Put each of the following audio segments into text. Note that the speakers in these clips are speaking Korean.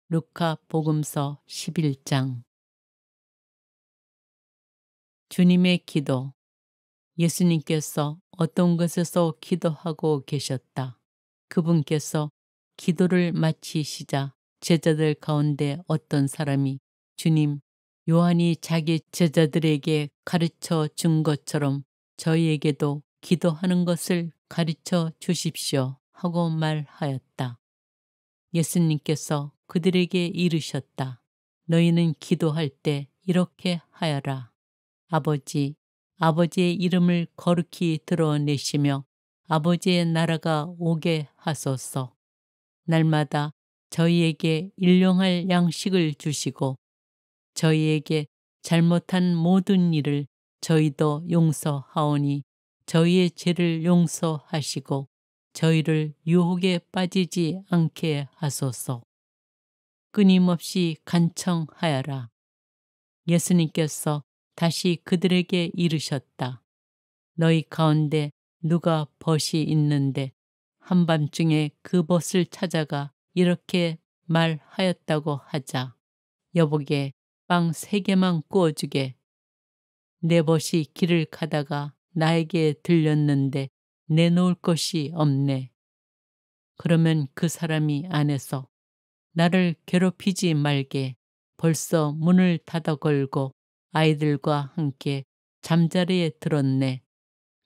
루카 복음서 11장. 주님의 기도. 예수님께서 어떤 곳에서 기도하고 계셨다. 그분께서 기도를 마치시자 제자들 가운데 어떤 사람이 주님, 요한이 자기 제자들에게 가르쳐 준 것처럼 저희에게도 기도하는 것을 가르쳐 주십시오 하고 말하였다. 예수님께서 그들에게 이르셨다. 너희는 기도할 때 이렇게 하여라. 아버지, 아버지의 이름을 거룩히 드러내시며 아버지의 나라가 오게 하소서. 날마다 저희에게 일용할 양식을 주시고 저희에게 잘못한 모든 일을 저희도 용서하오니 저희의 죄를 용서하시고 저희를 유혹에 빠지지 않게 하소서. 끊임없이 간청하여라. 예수님께서 다시 그들에게 이르셨다. 너희 가운데 누가 벗이 있는데 한밤중에 그 벗을 찾아가 이렇게 말하였다고 하자. 여보게 빵 3개만 구워주게. 내 벗이 길을 가다가 나에게 들렸는데 내놓을 것이 없네. 그러면 그 사람이 안에서 나를 괴롭히지 말게 벌써 문을 닫아 걸고 아이들과 함께 잠자리에 들었네.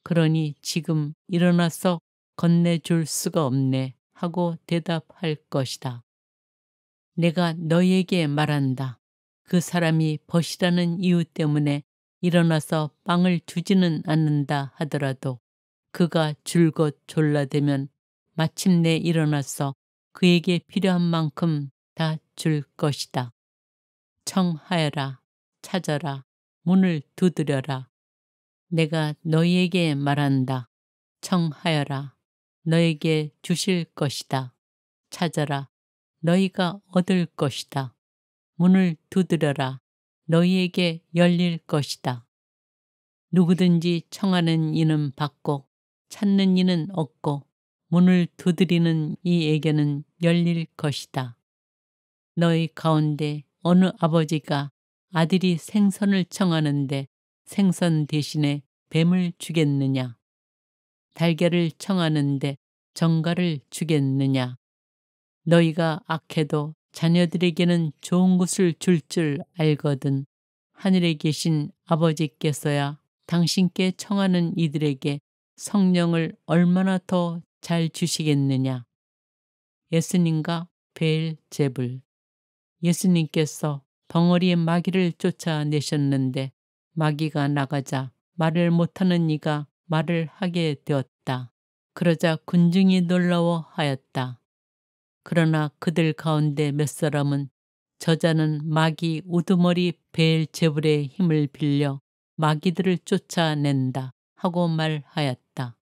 그러니 지금 일어나서 건네줄 수가 없네 하고 대답할 것이다. 내가 너희에게 말한다. 그 사람이 벗이라는 이유 때문에 일어나서 빵을 주지는 않는다 하더라도 그가 줄곧 졸라대면 마침내 일어나서 그에게 필요한 만큼 다 줄 것이다. 청하여라, 찾아라, 문을 두드려라. 내가 너희에게 말한다. 청하여라, 너에게 주실 것이다. 찾아라, 너희가 얻을 것이다. 문을 두드려라, 너희에게 열릴 것이다. 누구든지 청하는 이는 받고 찾는 이는 얻고 문을 두드리는 이에게는 열릴 것이다. 너희 가운데 어느 아버지가 아들이 생선을 청하는데 생선 대신에 뱀을 주겠느냐? 달걀을 청하는데 정갈을 주겠느냐? 너희가 악해도 자녀들에게는 좋은 것을 줄 알거든. 하늘에 계신 아버지께서야 당신께 청하는 이들에게 성령을 얼마나 더 잘 주시겠느냐? 예수님과 베엘제불. 예수님께서 덩어리의 마귀를 쫓아내셨는데 마귀가 나가자 말을 못하는 이가 말을 하게 되었다. 그러자 군중이 놀라워하였다. 그러나 그들 가운데 몇 사람은 저자는 마귀 우두머리 베엘제불의 힘을 빌려 마귀들을 쫓아낸다 하고 말하였다.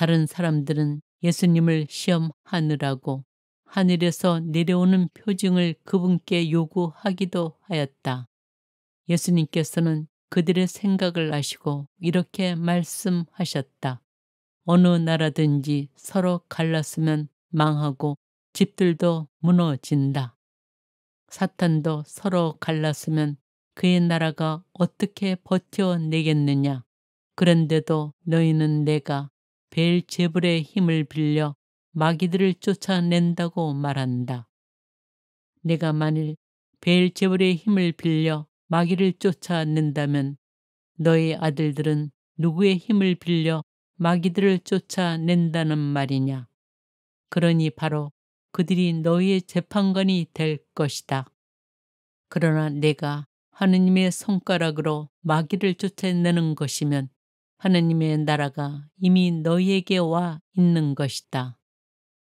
다른 사람들은 예수님을 시험하느라고 하늘에서 내려오는 표징을 그분께 요구하기도 하였다. 예수님께서는 그들의 생각을 아시고 이렇게 말씀하셨다. 어느 나라든지 서로 갈랐으면 망하고 집들도 무너진다. 사탄도 서로 갈랐으면 그의 나라가 어떻게 버텨내겠느냐. 그런데도 너희는 내가 베엘제불의 힘을 빌려 마귀들을 쫓아낸다고 말한다. 내가 만일 베엘제불의 힘을 빌려 마귀를 쫓아낸다면 너희 아들들은 누구의 힘을 빌려 마귀들을 쫓아낸다는 말이냐. 그러니 바로 그들이 너희의 재판관이 될 것이다. 그러나 내가 하느님의 손가락으로 마귀를 쫓아내는 것이면 하느님의 나라가 이미 너희에게 와 있는 것이다.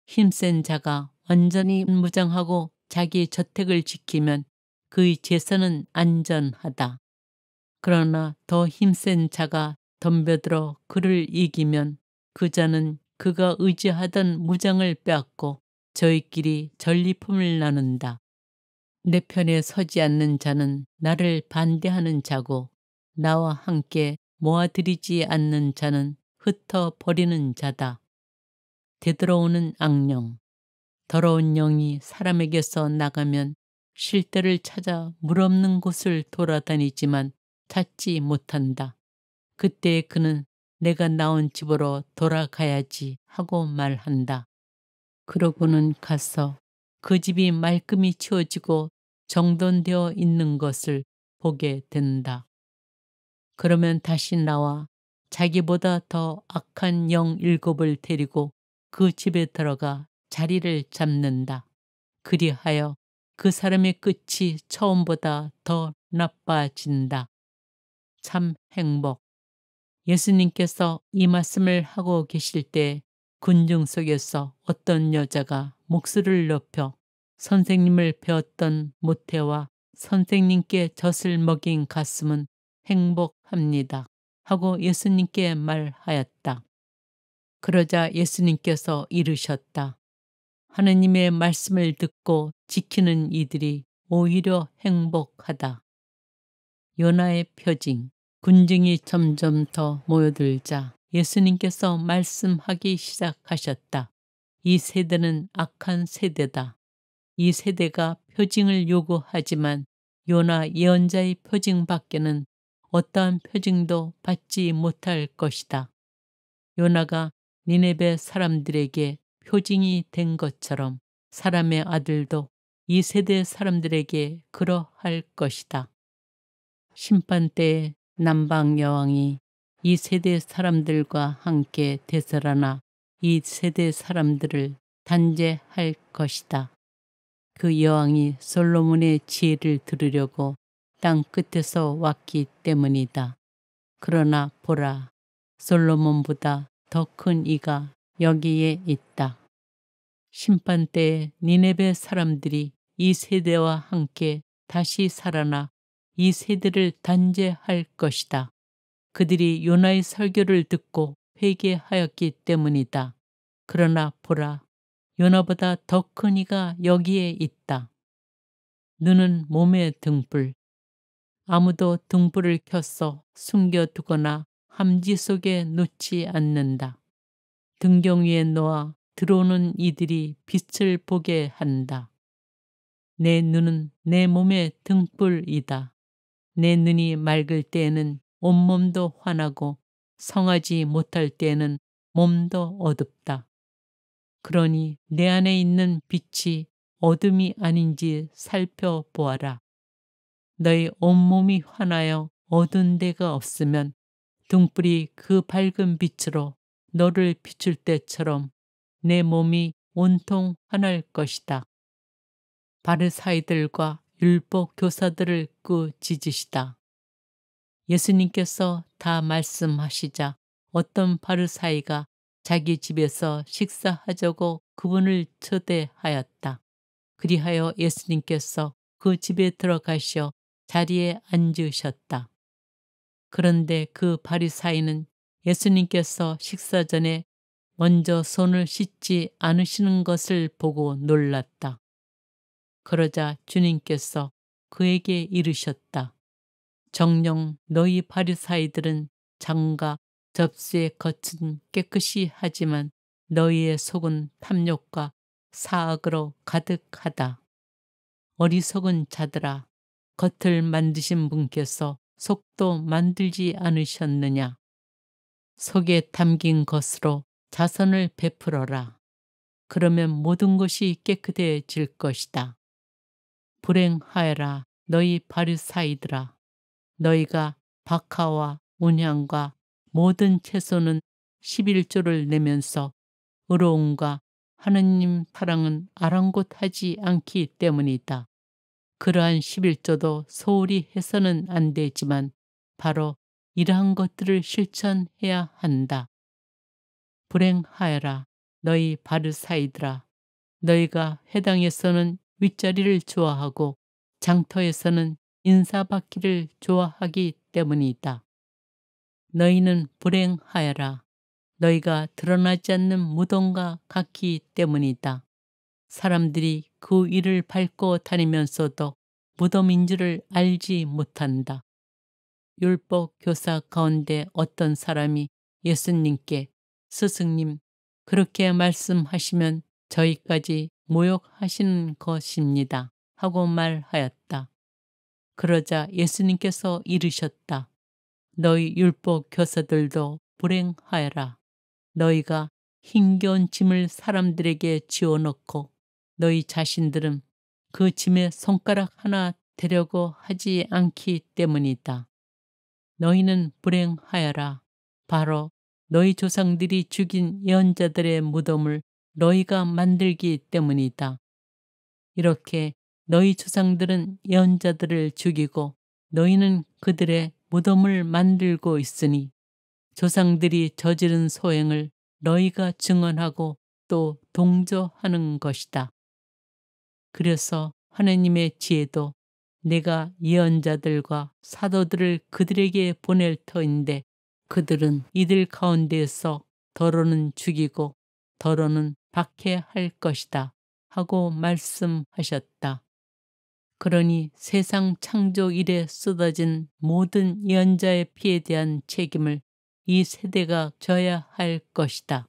힘센 자가 완전히 무장하고 자기 저택을 지키면 그의 재산은 안전하다. 그러나 더 힘센 자가 덤벼들어 그를 이기면 그 자는 그가 의지하던 무장을 빼앗고 저희끼리 전리품을 나눈다. 내 편에 서지 않는 자는 나를 반대하는 자고 나와 함께 모아들이지 않는 자는 흩어버리는 자다. 되돌아오는 악령. 더러운 영이 사람에게서 나가면 쉴 데를 찾아 물 없는 곳을 돌아다니지만 찾지 못한다. 그때 그는 내가 나온 집으로 돌아가야지 하고 말한다. 그러고는 가서 그 집이 말끔히 치워지고 정돈되어 있는 것을 보게 된다. 그러면 다시 나와 자기보다 더 악한 영 7을 데리고 그 집에 들어가 자리를 잡는다. 그리하여 그 사람의 끝이 처음보다 더 나빠진다. 참 행복. 예수님께서 이 말씀을 하고 계실 때 군중 속에서 어떤 여자가 목소리를 높여 선생님을 배웠던 모태와 선생님께 젖을 먹인 가슴은 행복합니다 하고 예수님께 말하였다. 그러자 예수님께서 이르셨다. 하느님의 말씀을 듣고 지키는 이들이 오히려 행복하다. 요나의 표징. 군중이 점점 더 모여들자 예수님께서 말씀하기 시작하셨다. 이 세대는 악한 세대다. 이 세대가 표징을 요구하지만 요나 예언자의 표징밖에는 어떠한 표징도 받지 못할 것이다. 요나가 니네베 사람들에게 표징이 된 것처럼 사람의 아들도 이 세대 사람들에게 그러할 것이다. 심판 때에 남방 여왕이 이 세대 사람들과 함께 되살아나 이 세대 사람들을 단죄할 것이다. 그 여왕이 솔로몬의 지혜를 들으려고 땅 끝에서 왔기 때문이다. 그러나 보라, 솔로몬보다 더 큰 이가 여기에 있다. 심판 때에 니네베 사람들이 이 세대와 함께 다시 살아나 이 세대를 단죄할 것이다. 그들이 요나의 설교를 듣고 회개하였기 때문이다. 그러나 보라, 요나보다 더 큰 이가 여기에 있다. 눈은 몸의 등불. 아무도 등불을 켜서 숨겨두거나 함지 속에 놓지 않는다. 등경 위에 놓아 들어오는 이들이 빛을 보게 한다. 내 눈은 내 몸의 등불이다. 내 눈이 맑을 때에는 온몸도 환하고 성하지 못할 때에는 몸도 어둡다. 그러니 내 안에 있는 빛이 어둠이 아닌지 살펴보아라. 너희 온몸이 환하여 어두운 데가 없으면 등불이 그 밝은 빛으로 너를 비출 때처럼 내 몸이 온통 환할 것이다. 바리사이들과 율법 교사들을 꾸짖으시다. 예수님께서 다 말씀하시자 어떤 바리사이가 자기 집에서 식사하자고 그분을 초대하였다. 그리하여 예수님께서 그 집에 들어가셔 자리에 앉으셨다. 그런데 그 바리사이는 예수님께서 식사 전에 먼저 손을 씻지 않으시는 것을 보고 놀랐다. 그러자 주님께서 그에게 이르셨다. 정녕 너희 바리사이들은 장과 접시의 겉은 깨끗이 하지만 너희의 속은 탐욕과 사악으로 가득하다. 어리석은 자들아, 겉을 만드신 분께서 속도 만들지 않으셨느냐. 속에 담긴 것으로 자선을 베풀어라. 그러면 모든 것이 깨끗해질 것이다. 불행하여라 너희 바리사이들아. 너희가 박하와 온향과 모든 채소는 11조를 내면서 의로움과 하느님 사랑은 아랑곳하지 않기 때문이다. 그러한 11조도 소홀히 해서는 안 되지만 바로 이러한 것들을 실천해야 한다. 불행하여라 너희 바리사이들아. 너희가 회당에서는 윗자리를 좋아하고 장터에서는 인사받기를 좋아하기 때문이다. 너희는 불행하여라. 너희가 드러나지 않는 무덤과 같기 때문이다. 사람들이 그 위를 밟고 다니면서도 무덤인 줄을 알지 못한다. 율법 교사 가운데 어떤 사람이 예수님께 스승님, 그렇게 말씀하시면 저희까지 모욕하시는 것입니다. 하고 말하였다. 그러자 예수님께서 이르셨다. 너희 율법 교사들도 불행하여라. 너희가 힘겨운 짐을 사람들에게 지어놓고 너희 자신들은 그 짐에 손가락 하나 대려고 하지 않기 때문이다. 너희는 불행하여라. 바로 너희 조상들이 죽인 예언자들의 무덤을 너희가 만들기 때문이다. 이렇게 너희 조상들은 예언자들을 죽이고 너희는 그들의 무덤을 만들고 있으니 조상들이 저지른 소행을 너희가 증언하고 또 동조하는 것이다. 그래서 하느님의 지혜도 내가 예언자들과 사도들을 그들에게 보낼 터인데 그들은 이들 가운데에서 더러는 죽이고 더러는 박해할 것이다 하고 말씀하셨다. 그러니 세상 창조 이래 쏟아진 모든 예언자의 피에 대한 책임을 이 세대가 져야 할 것이다.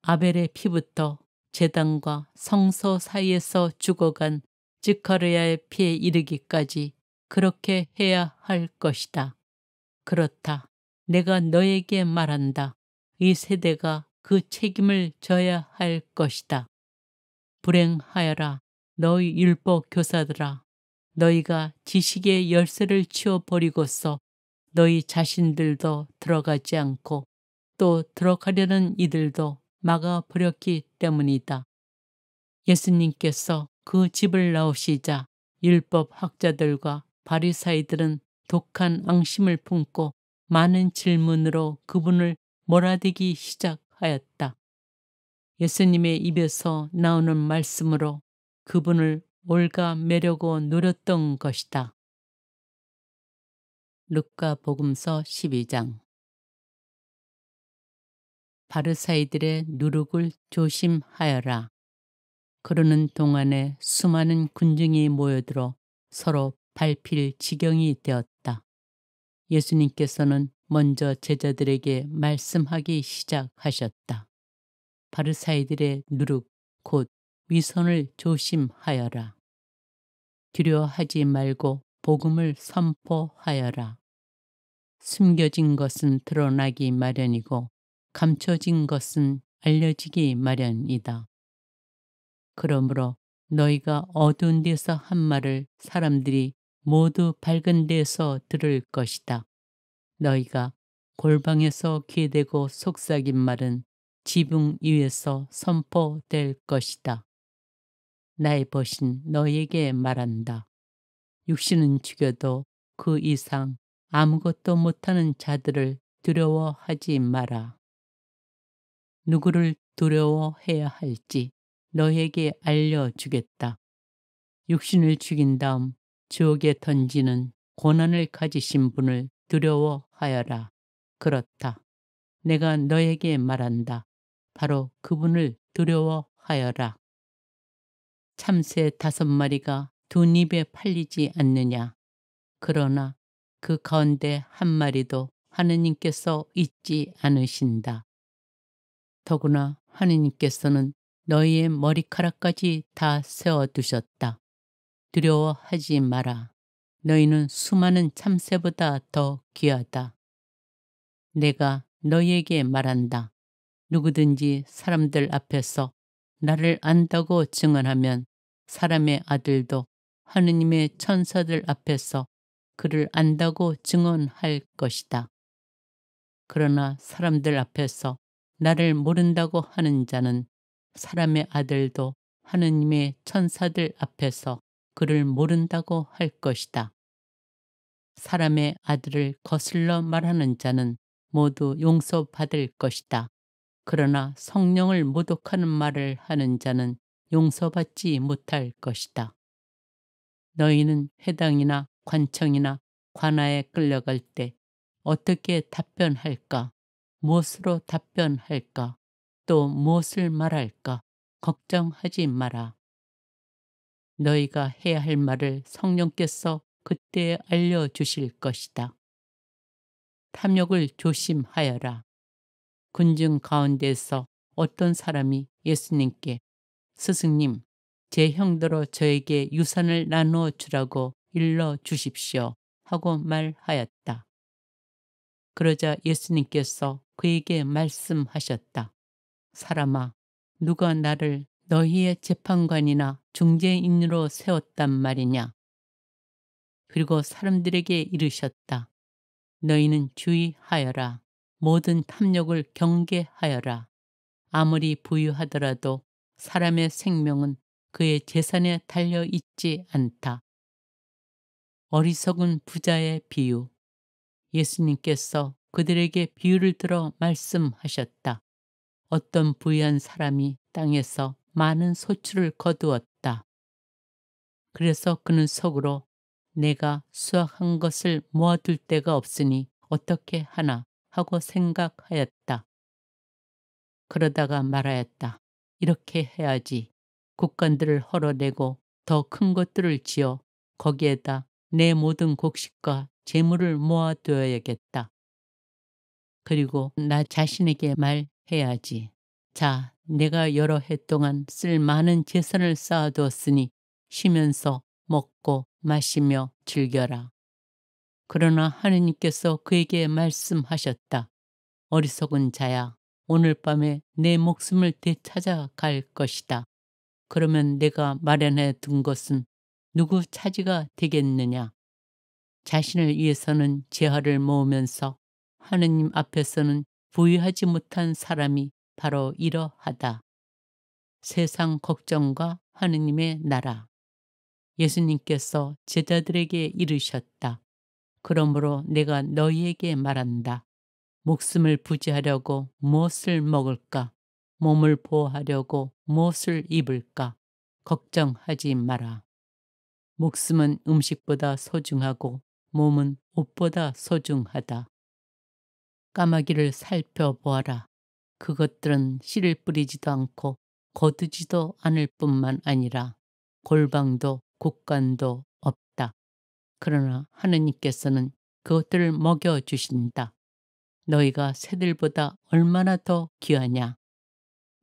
아벨의 피부터 제단과 성소 사이에서 죽어간 지카르야의 피에 이르기까지 그렇게 해야 할 것이다. 그렇다. 내가 너에게 말한다. 이 세대가 그 책임을 져야 할 것이다. 불행하여라. 너희 율법 교사들아. 너희가 지식의 열쇠를 치워버리고서 너희 자신들도 들어가지 않고 또 들어가려는 이들도 막아버렸기 때문이다. 예수님께서 그 집을 나오시자 율법 학자들과 바리사이들은 독한 앙심을 품고 많은 질문으로 그분을 몰아대기 시작하였다. 예수님의 입에서 나오는 말씀으로 그분을 올가매려고 노렸던 것이다. 루카복음서 12장. 바리사이들의 누룩을 조심하여라. 그러는 동안에 수많은 군중이 모여들어 서로 밟힐 지경이 되었다. 예수님께서는 먼저 제자들에게 말씀하기 시작하셨다. 바리사이들의 누룩 곧 위선을 조심하여라. 두려워하지 말고 복음을 선포하여라. 숨겨진 것은 드러나기 마련이고 감춰진 것은 알려지기 마련이다. 그러므로 너희가 어두운 데서 한 말을 사람들이 모두 밝은 데서 들을 것이다. 너희가 골방에서 귀대고 속삭인 말은 지붕 위에서 선포될 것이다. 나의 벗인 너희에게 말한다. 육신은 죽여도 그 이상 아무것도 못하는 자들을 두려워하지 마라. 누구를 두려워해야 할지 너희에게 알려주겠다. 육신을 죽인 다음 지옥에 던지는 고난을 가지신 분을 두려워하여라. 그렇다. 내가 너에게 말한다. 바로 그분을 두려워하여라. 참새 5마리가 두 입에 팔리지 않느냐. 그러나 그 가운데 한 마리도 하느님께서 잊지 않으신다. 더구나 하느님께서는 너희의 머리카락까지 다 세워두셨다. 두려워하지 마라. 너희는 수많은 참새보다 더 귀하다. 내가 너희에게 말한다. 누구든지 사람들 앞에서 나를 안다고 증언하면 사람의 아들도 하느님의 천사들 앞에서 그를 안다고 증언할 것이다. 그러나 사람들 앞에서 나를 모른다고 하는 자는 사람의 아들도 하느님의 천사들 앞에서 그를 모른다고 할 것이다. 사람의 아들을 거슬러 말하는 자는 모두 용서받을 것이다. 그러나 성령을 모독하는 말을 하는 자는 용서받지 못할 것이다. 너희는 회당이나 관청이나 관아에 끌려갈 때 어떻게 답변할까? 무엇으로 답변할까? 또 무엇을 말할까? 걱정하지 마라. 너희가 해야 할 말을 성령께서 그때 알려주실 것이다. 탐욕을 조심하여라. 군중 가운데서 어떤 사람이 예수님께 스승님, 제 형더러 저에게 유산을 나누어 주라고 일러 주십시오 하고 말하였다. 그러자 예수님께서 그에게 말씀하셨다. 사람아, 누가 나를 너희의 재판관이나 중재인으로 세웠단 말이냐? 그리고 사람들에게 이르셨다. 너희는 주의하여라. 모든 탐욕을 경계하여라. 아무리 부유하더라도 사람의 생명은 그의 재산에 달려 있지 않다. 어리석은 부자의 비유. 예수님께서 그들에게 비유를 들어 말씀하셨다. 어떤 부유한 사람이 땅에서 많은 소출을 거두었다. 그래서 그는 속으로 내가 수확한 것을 모아둘 데가 없으니 어떻게 하나 하고 생각하였다. 그러다가 말하였다. 이렇게 해야지. 곡간들을 헐어내고 더 큰 것들을 지어 거기에다 내 모든 곡식과 재물을 모아두어야겠다. 그리고 나 자신에게 말해야지. 자, 내가 여러 해 동안 쓸 많은 재산을 쌓아두었으니 쉬면서 먹고 마시며 즐겨라. 그러나 하느님께서 그에게 말씀하셨다. 어리석은 자야, 오늘 밤에 내 목숨을 되찾아 갈 것이다. 그러면 내가 마련해 둔 것은 누구 차지가 되겠느냐? 자신을 위해서는 재화를 모으면서 하느님 앞에서는 부유하지 못한 사람이 바로 이러하다. 세상 걱정과 하느님의 나라. 예수님께서 제자들에게 이르셨다. 그러므로 내가 너희에게 말한다. 목숨을 부지하려고 무엇을 먹을까? 몸을 보호하려고 무엇을 입을까? 걱정하지 마라. 목숨은 음식보다 소중하고 몸은 옷보다 소중하다. 까마귀를 살펴보아라. 그것들은 씨를 뿌리지도 않고 거두지도 않을 뿐만 아니라 골방도 곡간도 없다. 그러나 하느님께서는 그것들을 먹여주신다. 너희가 새들보다 얼마나 더 귀하냐.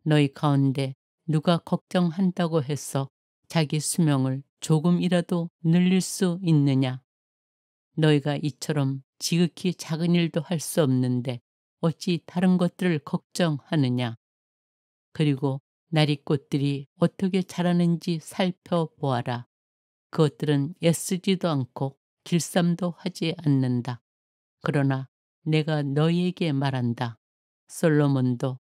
너희 가운데 누가 걱정한다고 해서 자기 수명을 조금이라도 늘릴 수 있느냐. 너희가 이처럼 지극히 작은 일도 할 수 없는데 어찌 다른 것들을 걱정하느냐. 그리고 나리꽃들이 어떻게 자라는지 살펴보아라. 그것들은 애쓰지도 않고 길쌈도 하지 않는다. 그러나 내가 너희에게 말한다. 솔로몬도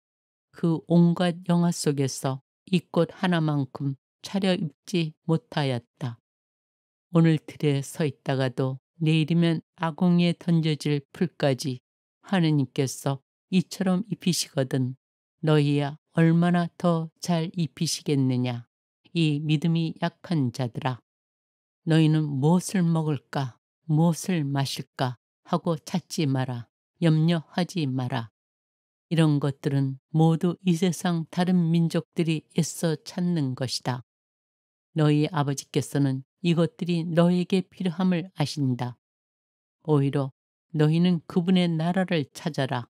그 온갖 영화 속에서 이 꽃 하나만큼 차려입지 못하였다. 오늘 들에 서 있다가도 내일이면 아궁이에 던져질 풀까지 하느님께서 이처럼 입히시거든 너희야 얼마나 더 잘 입히시겠느냐. 이 믿음이 약한 자들아. 너희는 무엇을 먹을까 무엇을 마실까 하고 찾지 마라. 염려하지 마라. 이런 것들은 모두 이 세상 다른 민족들이 애써 찾는 것이다. 너희 아버지께서는 이것들이 너에게 필요함을 아신다. 오히려 너희는 그분의 나라를 찾아라.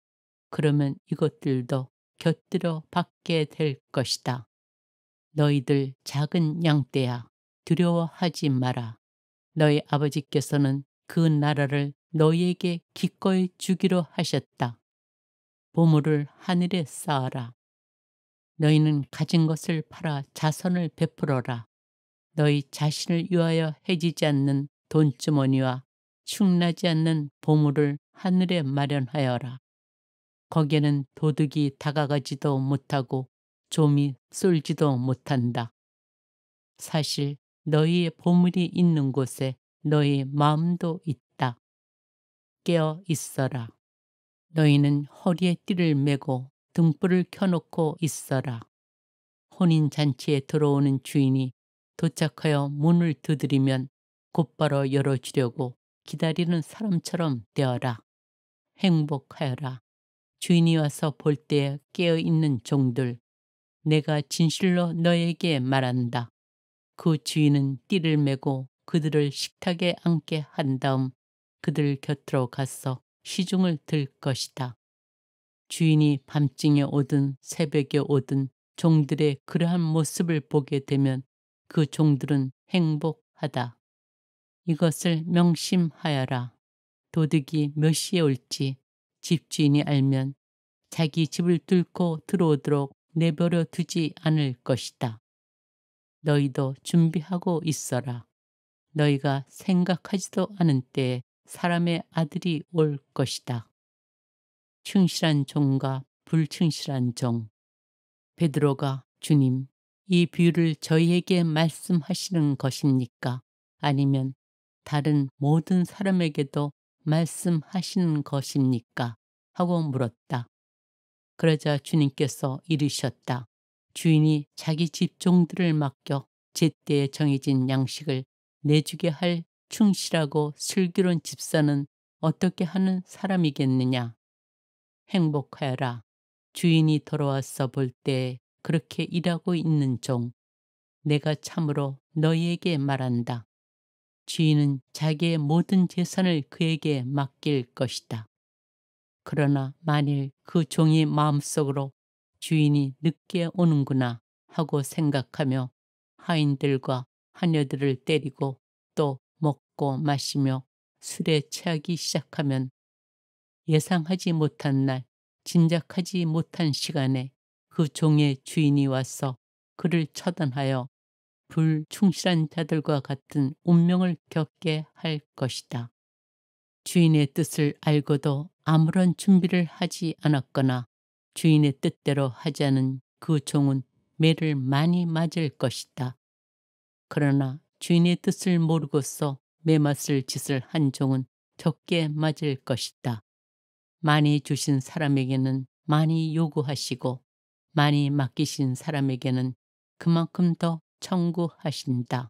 그러면 이것들도 곁들여 받게 될 것이다. 너희들 작은 양떼야, 두려워하지 마라. 너희 아버지께서는 그 나라를 너희에게 기꺼이 주기로 하셨다. 보물을 하늘에 쌓아라. 너희는 가진 것을 팔아 자선을 베풀어라. 너희 자신을 위하여 해지지 않는 돈주머니와 축나지 않는 보물을 하늘에 마련하여라. 거기에는 도둑이 다가가지도 못하고 좀이 쏠지도 못한다. 사실 너희의 보물이 있는 곳에 너희 마음도 있다. 깨어 있어라. 너희는 허리에 띠를 메고 등불을 켜놓고 있어라. 혼인잔치에 들어오는 주인이 도착하여 문을 두드리면 곧바로 열어주려고 기다리는 사람처럼 되어라. 행복하여라. 주인이 와서 볼 때에 깨어있는 종들. 내가 진실로 너에게 말한다. 그 주인은 띠를 메고 그들을 식탁에 앉게 한 다음 그들 곁으로 가서 시중을 들 것이다. 주인이 밤중에 오든 새벽에 오든 종들의 그러한 모습을 보게 되면 그 종들은 행복하다. 이것을 명심하여라. 도둑이 몇 시에 올지 집주인이 알면 자기 집을 뚫고 들어오도록 내버려 두지 않을 것이다. 너희도 준비하고 있어라. 너희가 생각하지도 않은 때에 사람의 아들이 올 것이다. 충실한 종과 불충실한 종. 베드로가 주님, 이 비유를 저희에게 말씀하시는 것입니까? 아니면 다른 모든 사람에게도 말씀하시는 것입니까? 하고 물었다. 그러자 주님께서 이르셨다. 주인이 자기 집 종들을 맡겨 제때에 정해진 양식을 내주게 할 충실하고 슬기로운 집사는 어떻게 하는 사람이겠느냐. 행복하여라. 주인이 돌아와서 볼 때 그렇게 일하고 있는 종. 내가 참으로 너희에게 말한다. 주인은 자기의 모든 재산을 그에게 맡길 것이다. 그러나 만일 그 종이 마음속으로 주인이 늦게 오는구나 하고 생각하며 하인들과 하녀들을 때리고 또 먹고 마시며 술에 취하기 시작하면 예상하지 못한 날, 짐작하지 못한 시간에 그 종의 주인이 와서 그를 처단하여 불충실한 자들과 같은 운명을 겪게 할 것이다. 주인의 뜻을 알고도 아무런 준비를 하지 않았거나 주인의 뜻대로 하지 않은 그 종은 매를 많이 맞을 것이다. 그러나 주인의 뜻을 모르고서 매맞을 짓을 한 종은 적게 맞을 것이다. 많이 주신 사람에게는 많이 요구하시고 많이 맡기신 사람에게는 그만큼 더 청구하신다.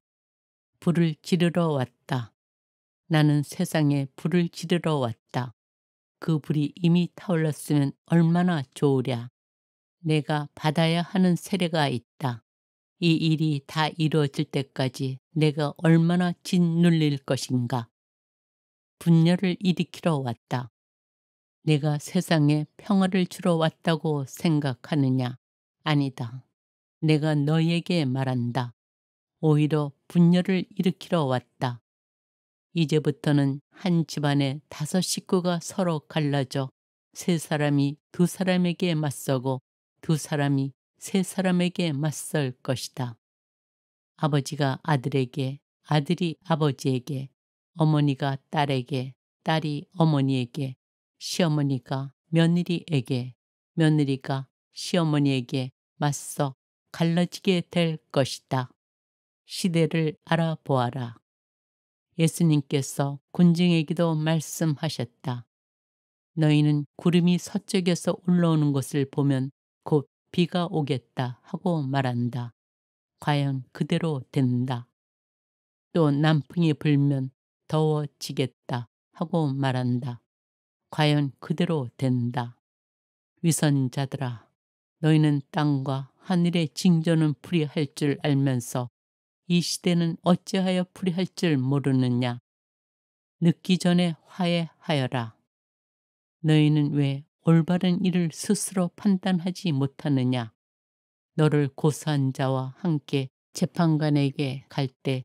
불을 지르러 왔다. 나는 세상에 불을 지르러 왔다. 그 불이 이미 타올랐으면 얼마나 좋으랴. 내가 받아야 하는 세례가 있다. 이 일이 다 이루어질 때까지 내가 얼마나 짓눌릴 것인가. 분열을 일으키러 왔다. 내가 세상에 평화를 주러 왔다고 생각하느냐? 아니다. 내가 너희에게 말한다. 오히려 분열을 일으키러 왔다. 이제부터는 한 집안에 5 식구가 서로 갈라져 3 사람이 2 사람에게 맞서고 2 사람이 3 사람에게 맞설 것이다. 아버지가 아들에게, 아들이 아버지에게, 어머니가 딸에게, 딸이 어머니에게, 시어머니가 며느리에게, 며느리가 시어머니에게 맞서 갈라지게 될 것이다. 시대를 알아보아라. 예수님께서 군중에게도 말씀하셨다. 너희는 구름이 서쪽에서 올라오는 것을 보면 곧 비가 오겠다 하고 말한다. 과연 그대로 된다. 또 남풍이 불면 더워지겠다 하고 말한다. 과연 그대로 된다. 위선자들아, 너희는 땅과 하늘의 징조는 풀이할 줄 알면서 이 시대는 어찌하여 풀이할 줄 모르느냐. 늦기 전에 화해하여라. 너희는 왜 올바른 일을 스스로 판단하지 못하느냐. 너를 고소한 자와 함께 재판관에게 갈 때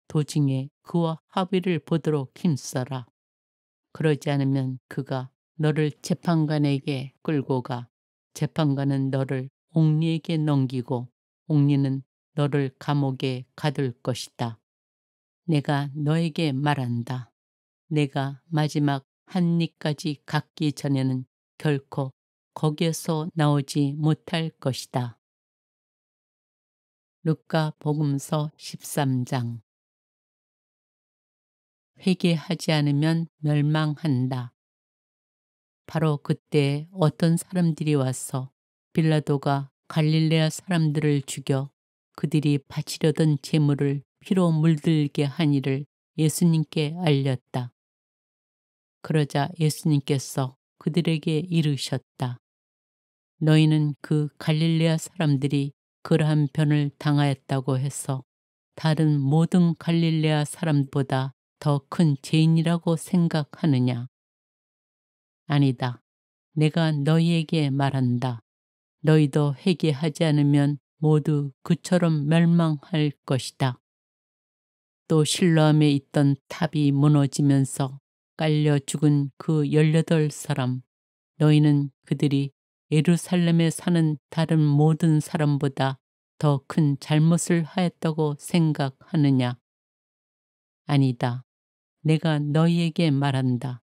도중에 그와 합의를 보도록 힘써라. 그러지 않으면 그가 너를 재판관에게 끌고 가 재판관은 너를 옥리에게 넘기고 옥리는 너를 감옥에 가둘 것이다. 내가 너에게 말한다. 내가 마지막 한 입까지 갖기 전에는 결코 거기에서 나오지 못할 것이다. 루카 복음서 13장. 회개하지 않으면 멸망한다. 바로 그때 어떤 사람들이 와서 빌라도가 갈릴레아 사람들을 죽여 그들이 바치려던 제물을 피로 물들게 한 일을 예수님께 알렸다. 그러자 예수님께서 그들에게 이르셨다. 너희는 그 갈릴레아 사람들이 그러한 변을 당하였다고 해서 다른 모든 갈릴레아 사람보다 더 큰 죄인이라고 생각하느냐? 아니다. 내가 너희에게 말한다. 너희도 회개하지 않으면 모두 그처럼 멸망할 것이다. 또 실로암에 있던 탑이 무너지면서 깔려 죽은 그 18사람, 너희는 그들이 예루살렘에 사는 다른 모든 사람보다 더 큰 잘못을 하였다고 생각하느냐? 아니다. 내가 너희에게 말한다.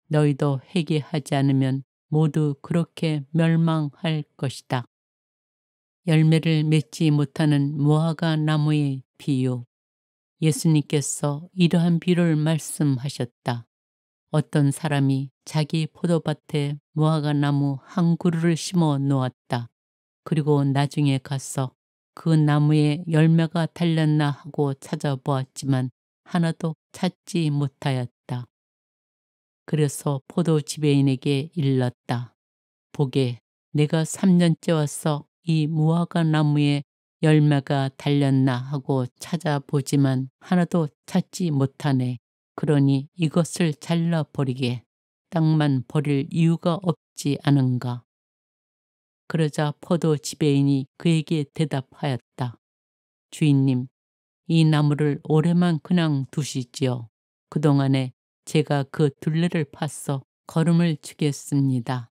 너희도 회개하지 않으면 모두 그렇게 멸망할 것이다. 열매를 맺지 못하는 무화과 나무의 비유. 예수님께서 이러한 비유를 말씀하셨다. 어떤 사람이 자기 포도밭에 무화과 나무 한 그루를 심어 놓았다. 그리고 나중에 가서 그 나무에 열매가 달렸나 하고 찾아보았지만 하나도 찾지 못하였다. 그래서 포도 지배인에게 일렀다. 보게, 내가 3년째 와서 이 무화과 나무에 열매가 달렸나 하고 찾아보지만 하나도 찾지 못하네. 그러니 이것을 잘라버리게. 땅만 버릴 이유가 없지 않은가. 그러자 포도 지배인이 그에게 대답하였다. 주인님, 이 나무를 올해만 그냥 두시지요. 그동안에 제가 그 둘레를 파서 거름을 주겠습니다.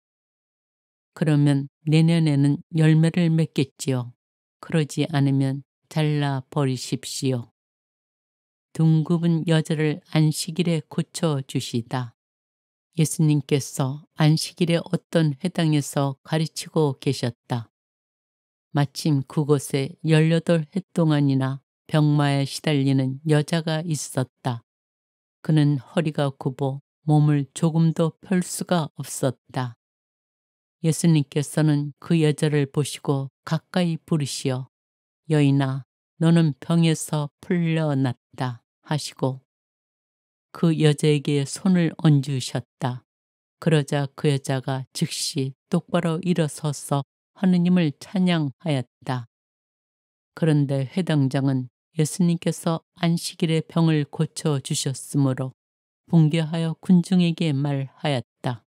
그러면 내년에는 열매를 맺겠지요. 그러지 않으면 잘라 버리십시오. 둥굽은 여자를 안식일에 고쳐주시다. 예수님께서 안식일에 어떤 회당에서 가르치고 계셨다. 마침 그곳에 18해 동안이나 병마에 시달리는 여자가 있었다. 그는 허리가 굽어 몸을 조금도 펼 수가 없었다. 예수님께서는 그 여자를 보시고 가까이 부르시어 여인아, 너는 병에서 풀려났다 하시고 그 여자에게 손을 얹으셨다. 그러자 그 여자가 즉시 똑바로 일어서서 하느님을 찬양하였다. 그런데 회당장은 예수님께서 안식일에 병을 고쳐주셨으므로 분개하여 군중에게 말하였다.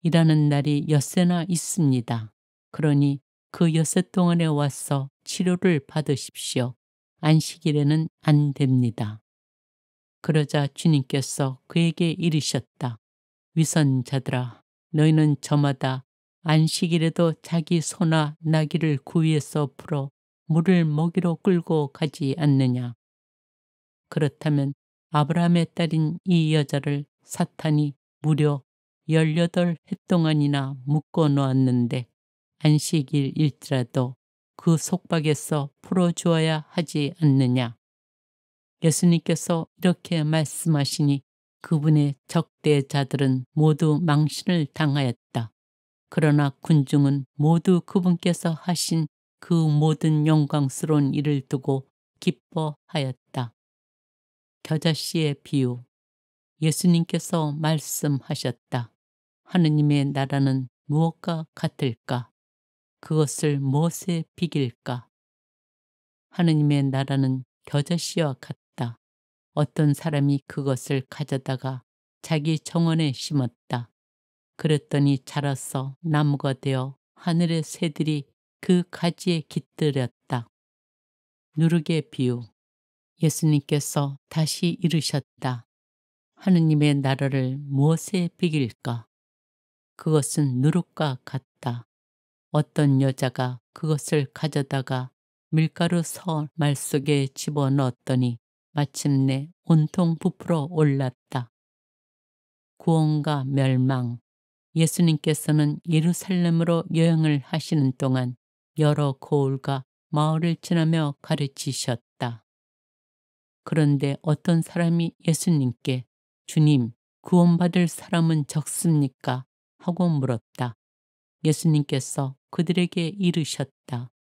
일하는 날이 엿새나 있습니다. 그러니 그 엿새 동안에 와서 치료를 받으십시오. 안식일에는 안 됩니다. 그러자 주님께서 그에게 이르셨다. 위선자들아, 너희는 저마다 안식일에도 자기 소나 나귀를 구위에서 풀어 물을 먹이러 끌고 가지 않느냐. 그렇다면 아브라함의 딸인 이 여자를 사탄이 무려 18해 동안이나 묶어 놓았는데 안식일일지라도 그 속박에서 풀어주어야 하지 않느냐. 예수님께서 이렇게 말씀하시니 그분의 적대자들은 모두 망신을 당하였다. 그러나 군중은 모두 그분께서 하신 그 모든 영광스러운 일을 두고 기뻐하였다. 겨자씨의 비유. 예수님께서 말씀하셨다. 하느님의 나라는 무엇과 같을까? 그것을 무엇에 비길까? 하느님의 나라는 겨자씨와 같다. 어떤 사람이 그것을 가져다가 자기 정원에 심었다. 그랬더니 자라서 나무가 되어 하늘의 새들이 그 가지에 깃들였다. 누룩의 비유. 예수님께서 다시 이르셨다. 하느님의 나라를 무엇에 비길까? 그것은 누룩과 같다. 어떤 여자가 그것을 가져다가 밀가루 말 속에 집어넣었더니 마침내 온통 부풀어 올랐다. 구원과 멸망. 예수님께서는 예루살렘으로 여행을 하시는 동안 여러 고을과 마을을 지나며 가르치셨다. 그런데 어떤 사람이 예수님께 주님, 구원받을 사람은 적습니까? 하고 물었다. 예수님께서 그들에게 이르셨다.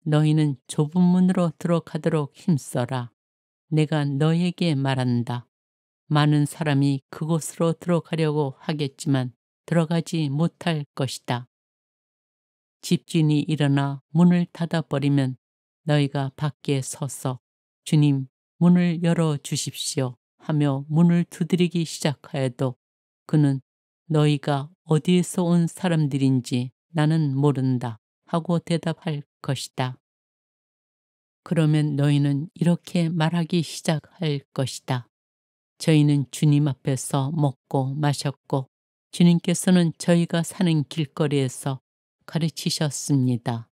너희는 좁은 문으로 들어가도록 힘써라. 내가 너희에게 말한다. 많은 사람이 그곳으로 들어가려고 하겠지만 들어가지 못할 것이다. 집주인이 일어나 문을 닫아버리면 너희가 밖에 서서 주님, 문을 열어주십시오 하며 문을 두드리기 시작하여도 그는 너희가 어디에서 온 사람들인지 나는 모른다 하고 대답할 것이다. 그러면 너희는 이렇게 말하기 시작할 것이다. 저희는 주님 앞에서 먹고 마셨고 주님께서는 저희가 사는 길거리에서 가르치셨습니다.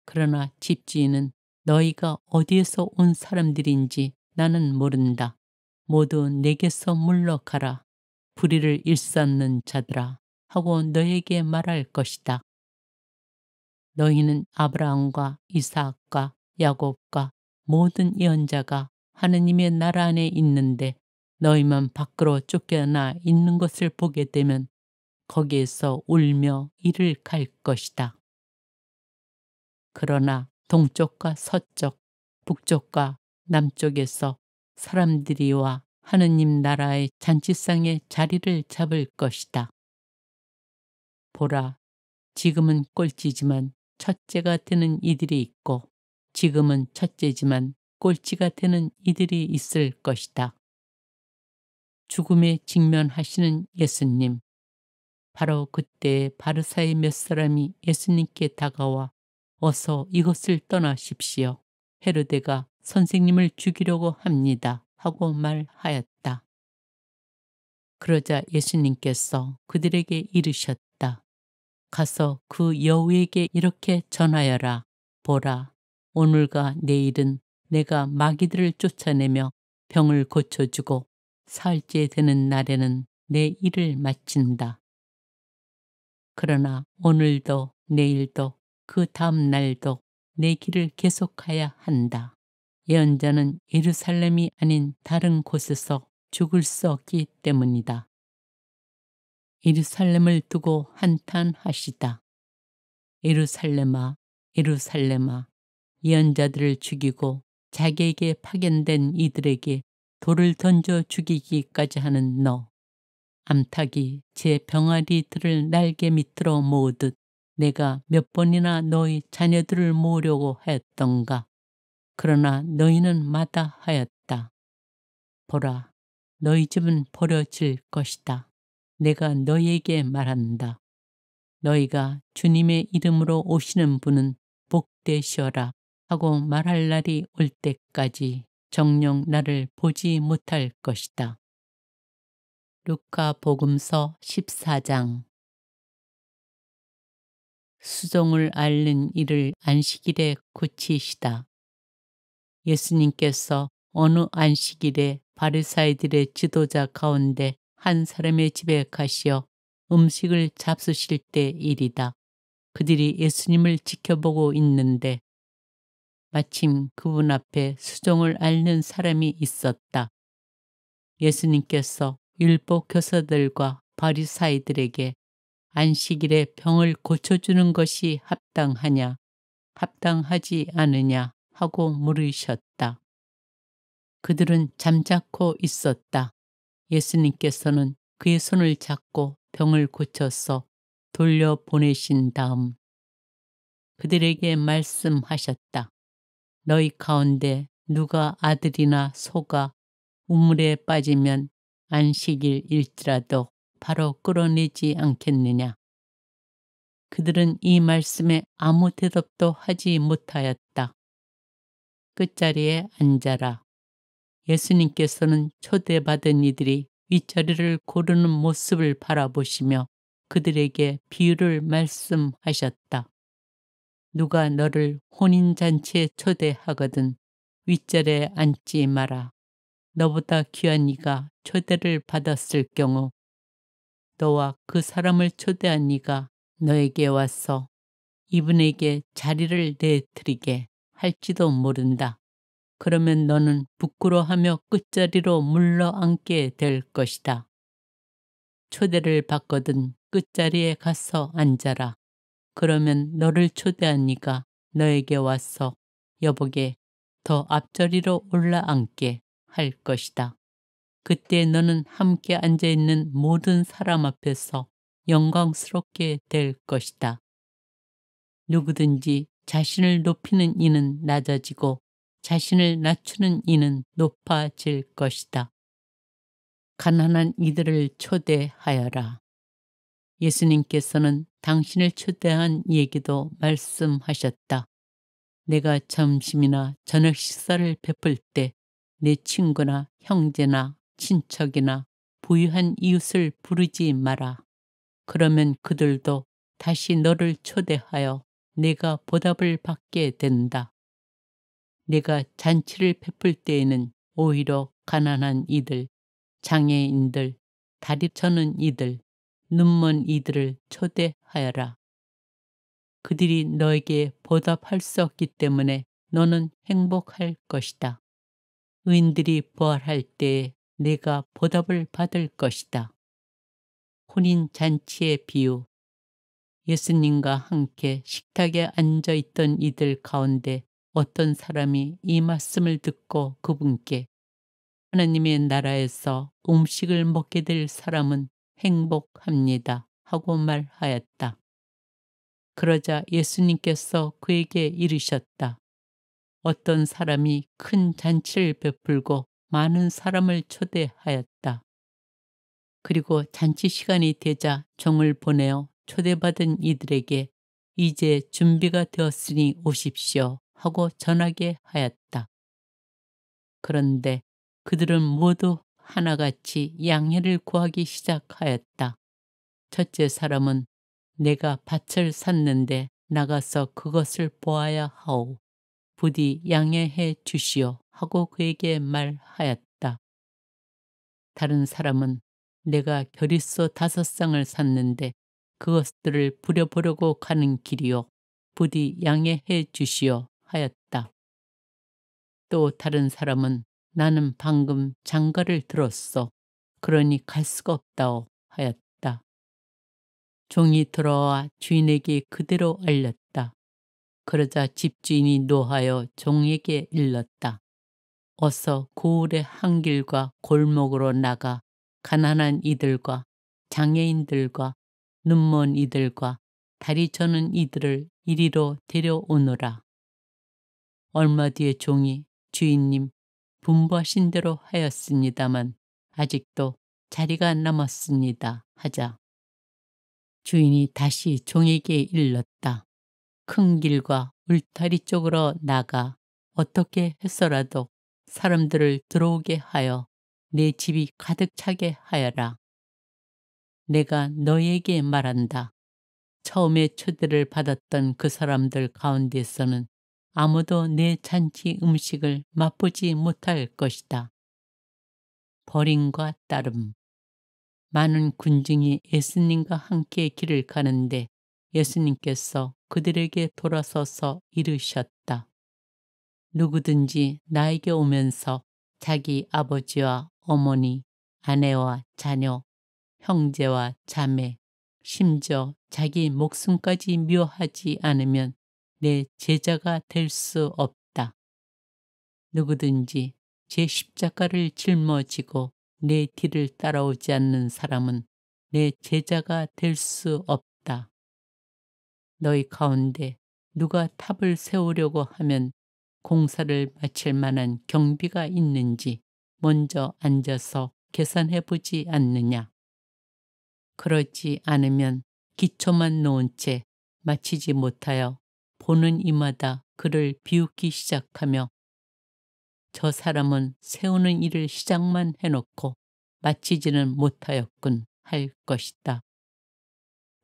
그러나 집주인은 너희가 어디에서 온 사람들인지 나는 모른다. 모두 내게서 물러가라. 불의를 일삼는 자들아 하고 너에게 말할 것이다. 너희는 아브라함과 이삭과 야곱과 모든 예언자가 하느님의 나라 안에 있는데 너희만 밖으로 쫓겨나 있는 것을 보게 되면 거기에서 울며 이를 갈 것이다. 그러나 동쪽과 서쪽, 북쪽과 남쪽에서 사람들이 와 하느님 나라의 잔치상에 자리를 잡을 것이다. 보라, 지금은 꼴찌지만 첫째가 되는 이들이 있고 지금은 첫째지만 꼴찌가 되는 이들이 있을 것이다. 죽음에 직면하시는 예수님. 바로 그때 바르사의 몇 사람이 예수님께 다가와 어서 이곳을 떠나십시오. 헤로데가 선생님을 죽이려고 합니다. 하고 말하였다. 그러자 예수님께서 그들에게 이르셨다. 가서 그 여우에게 이렇게 전하여라. 보라, 오늘과 내일은 내가 마귀들을 쫓아내며 병을 고쳐주고 사흘째 되는 날에는 내 일을 마친다. 그러나 오늘도 내일도 그 다음 날도 내 길을 계속해야 한다. 예언자는 예루살렘이 아닌 다른 곳에서 죽을 수 없기 때문이다. 예루살렘을 두고 한탄하시다. 예루살렘아, 예루살렘아, 예언자들을 죽이고 자기에게 파견된 이들에게 돌을 던져 죽이기까지 하는 너. 암탉이 제 병아리들을 날개 밑으로 모으듯 내가 몇 번이나 너희 자녀들을 모으려고 하였던가. 그러나 너희는 마다하였다. 보라, 너희 집은 버려질 것이다. 내가 너희에게 말한다. 너희가 주님의 이름으로 오시는 분은 복되시어라 하고 말할 날이 올 때까지 정녕 나를 보지 못할 것이다. 루카 복음서 14장. 수종을 앓는 이를 안식일에 고치시다. 예수님께서 어느 안식일에 바리사이들의 지도자 가운데 한 사람의 집에 가시어 음식을 잡수실 때 일이다. 그들이 예수님을 지켜보고 있는데 마침 그분 앞에 수종을 앓는 사람이 있었다. 예수님께서 율법 교사들과 바리사이들에게 안식일에 병을 고쳐주는 것이 합당하냐, 합당하지 않으냐 하고 물으셨다. 그들은 잠자코 있었다. 예수님께서는 그의 손을 잡고 병을 고쳐서 돌려보내신 다음 그들에게 말씀하셨다. 너희 가운데 누가 아들이나 소가 우물에 빠지면 안식일일지라도 바로 끌어내지 않겠느냐. 그들은 이 말씀에 아무 대답도 하지 못하였다. 끝자리에 앉아라. 예수님께서는 초대받은 이들이 윗자리를 고르는 모습을 바라보시며 그들에게 비유를 말씀하셨다. 누가 너를 혼인잔치에 초대하거든 윗자리에 앉지 마라. 너보다 귀한 이가 초대를 받았을 경우 너와 그 사람을 초대한 이가 너에게 와서 이분에게 자리를 내드리게 할지도 모른다. 그러면 너는 부끄러워하며 끝자리로 물러앉게 될 것이다. 초대를 받거든 끝자리에 가서 앉아라. 그러면 너를 초대한 이가 너에게 와서 여보게 더 앞자리로 올라앉게 할 것이다. 그때 너는 함께 앉아있는 모든 사람 앞에서 영광스럽게 될 것이다. 누구든지 자신을 높이는 이는 낮아지고 자신을 낮추는 이는 높아질 것이다. 가난한 이들을 초대하여라. 예수님께서는 당신을 초대한 얘기도 말씀하셨다. 내가 점심이나 저녁 식사를 베풀 때 내 친구나 형제나 친척이나 부유한 이웃을 부르지 마라. 그러면 그들도 다시 너를 초대하여 내가 보답을 받게 된다. 내가 잔치를 베풀 때에는 오히려 가난한 이들, 장애인들, 다리 저는 이들, 눈먼 이들을 초대하여라. 그들이 너에게 보답할 수 없기 때문에 너는 행복할 것이다. 의인들이 부활할 때에 내가 보답을 받을 것이다. 혼인 잔치의 비유. 예수님과 함께 식탁에 앉아 있던 이들 가운데 어떤 사람이 이 말씀을 듣고 그분께 하나님의 나라에서 음식을 먹게 될 사람은 행복합니다 하고 말하였다. 그러자 예수님께서 그에게 이르셨다. 어떤 사람이 큰 잔치를 베풀고 많은 사람을 초대하였다. 그리고 잔치 시간이 되자 종을 보내어 초대받은 이들에게 이제 준비가 되었으니 오십시오 하고 전하게 하였다. 그런데 그들은 모두 하나같이 양해를 구하기 시작하였다. 첫째 사람은 내가 밭을 샀는데 나가서 그것을 보아야 하오. 부디 양해해 주시오 하고 그에게 말하였다. 다른 사람은 내가 결의소 5쌍을 샀는데 그것들을 부려보려고 가는 길이요. 부디 양해해 주시오 하였다. 또 다른 사람은 나는 방금 장가를 들었소. 그러니 갈 수가 없다오 하였다. 종이 들어와 주인에게 그대로 알렸다. 그러자 집주인이 노하여 종에게 일렀다. 어서 고을의 한길과 골목으로 나가 가난한 이들과 장애인들과 눈먼 이들과 다리 저는 이들을 이리로 데려오너라. 얼마 뒤에 종이 주인님 분부하신 대로 하였습니다만 아직도 자리가 남았습니다 하자 주인이 다시 종에게 일렀다. 큰 길과 울타리 쪽으로 나가 어떻게 해서라도 사람들을 들어오게 하여 내 집이 가득 차게 하여라. 내가 너에게 말한다. 처음에 초대를 받았던 그 사람들 가운데서는 아무도 내 잔치 음식을 맛보지 못할 것이다. 버림과 따름. 많은 군중이 예수님과 함께 길을 가는데 예수님께서 그들에게 돌아서서 이르셨다. 누구든지 나에게 오면서 자기 아버지와 어머니, 아내와 자녀, 형제와 자매, 심지어 자기 목숨까지 미워하지 않으면 내 제자가 될 수 없다. 누구든지 제 십자가를 짊어지고 내 뒤를 따라오지 않는 사람은 내 제자가 될 수 없다. 너희 가운데 누가 탑을 세우려고 하면 공사를 마칠 만한 경비가 있는지 먼저 앉아서 계산해 보지 않느냐. 그러지 않으면 기초만 놓은 채 마치지 못하여 보는 이마다 그를 비웃기 시작하며 저 사람은 세우는 일을 시작만 해놓고 마치지는 못하였군 할 것이다.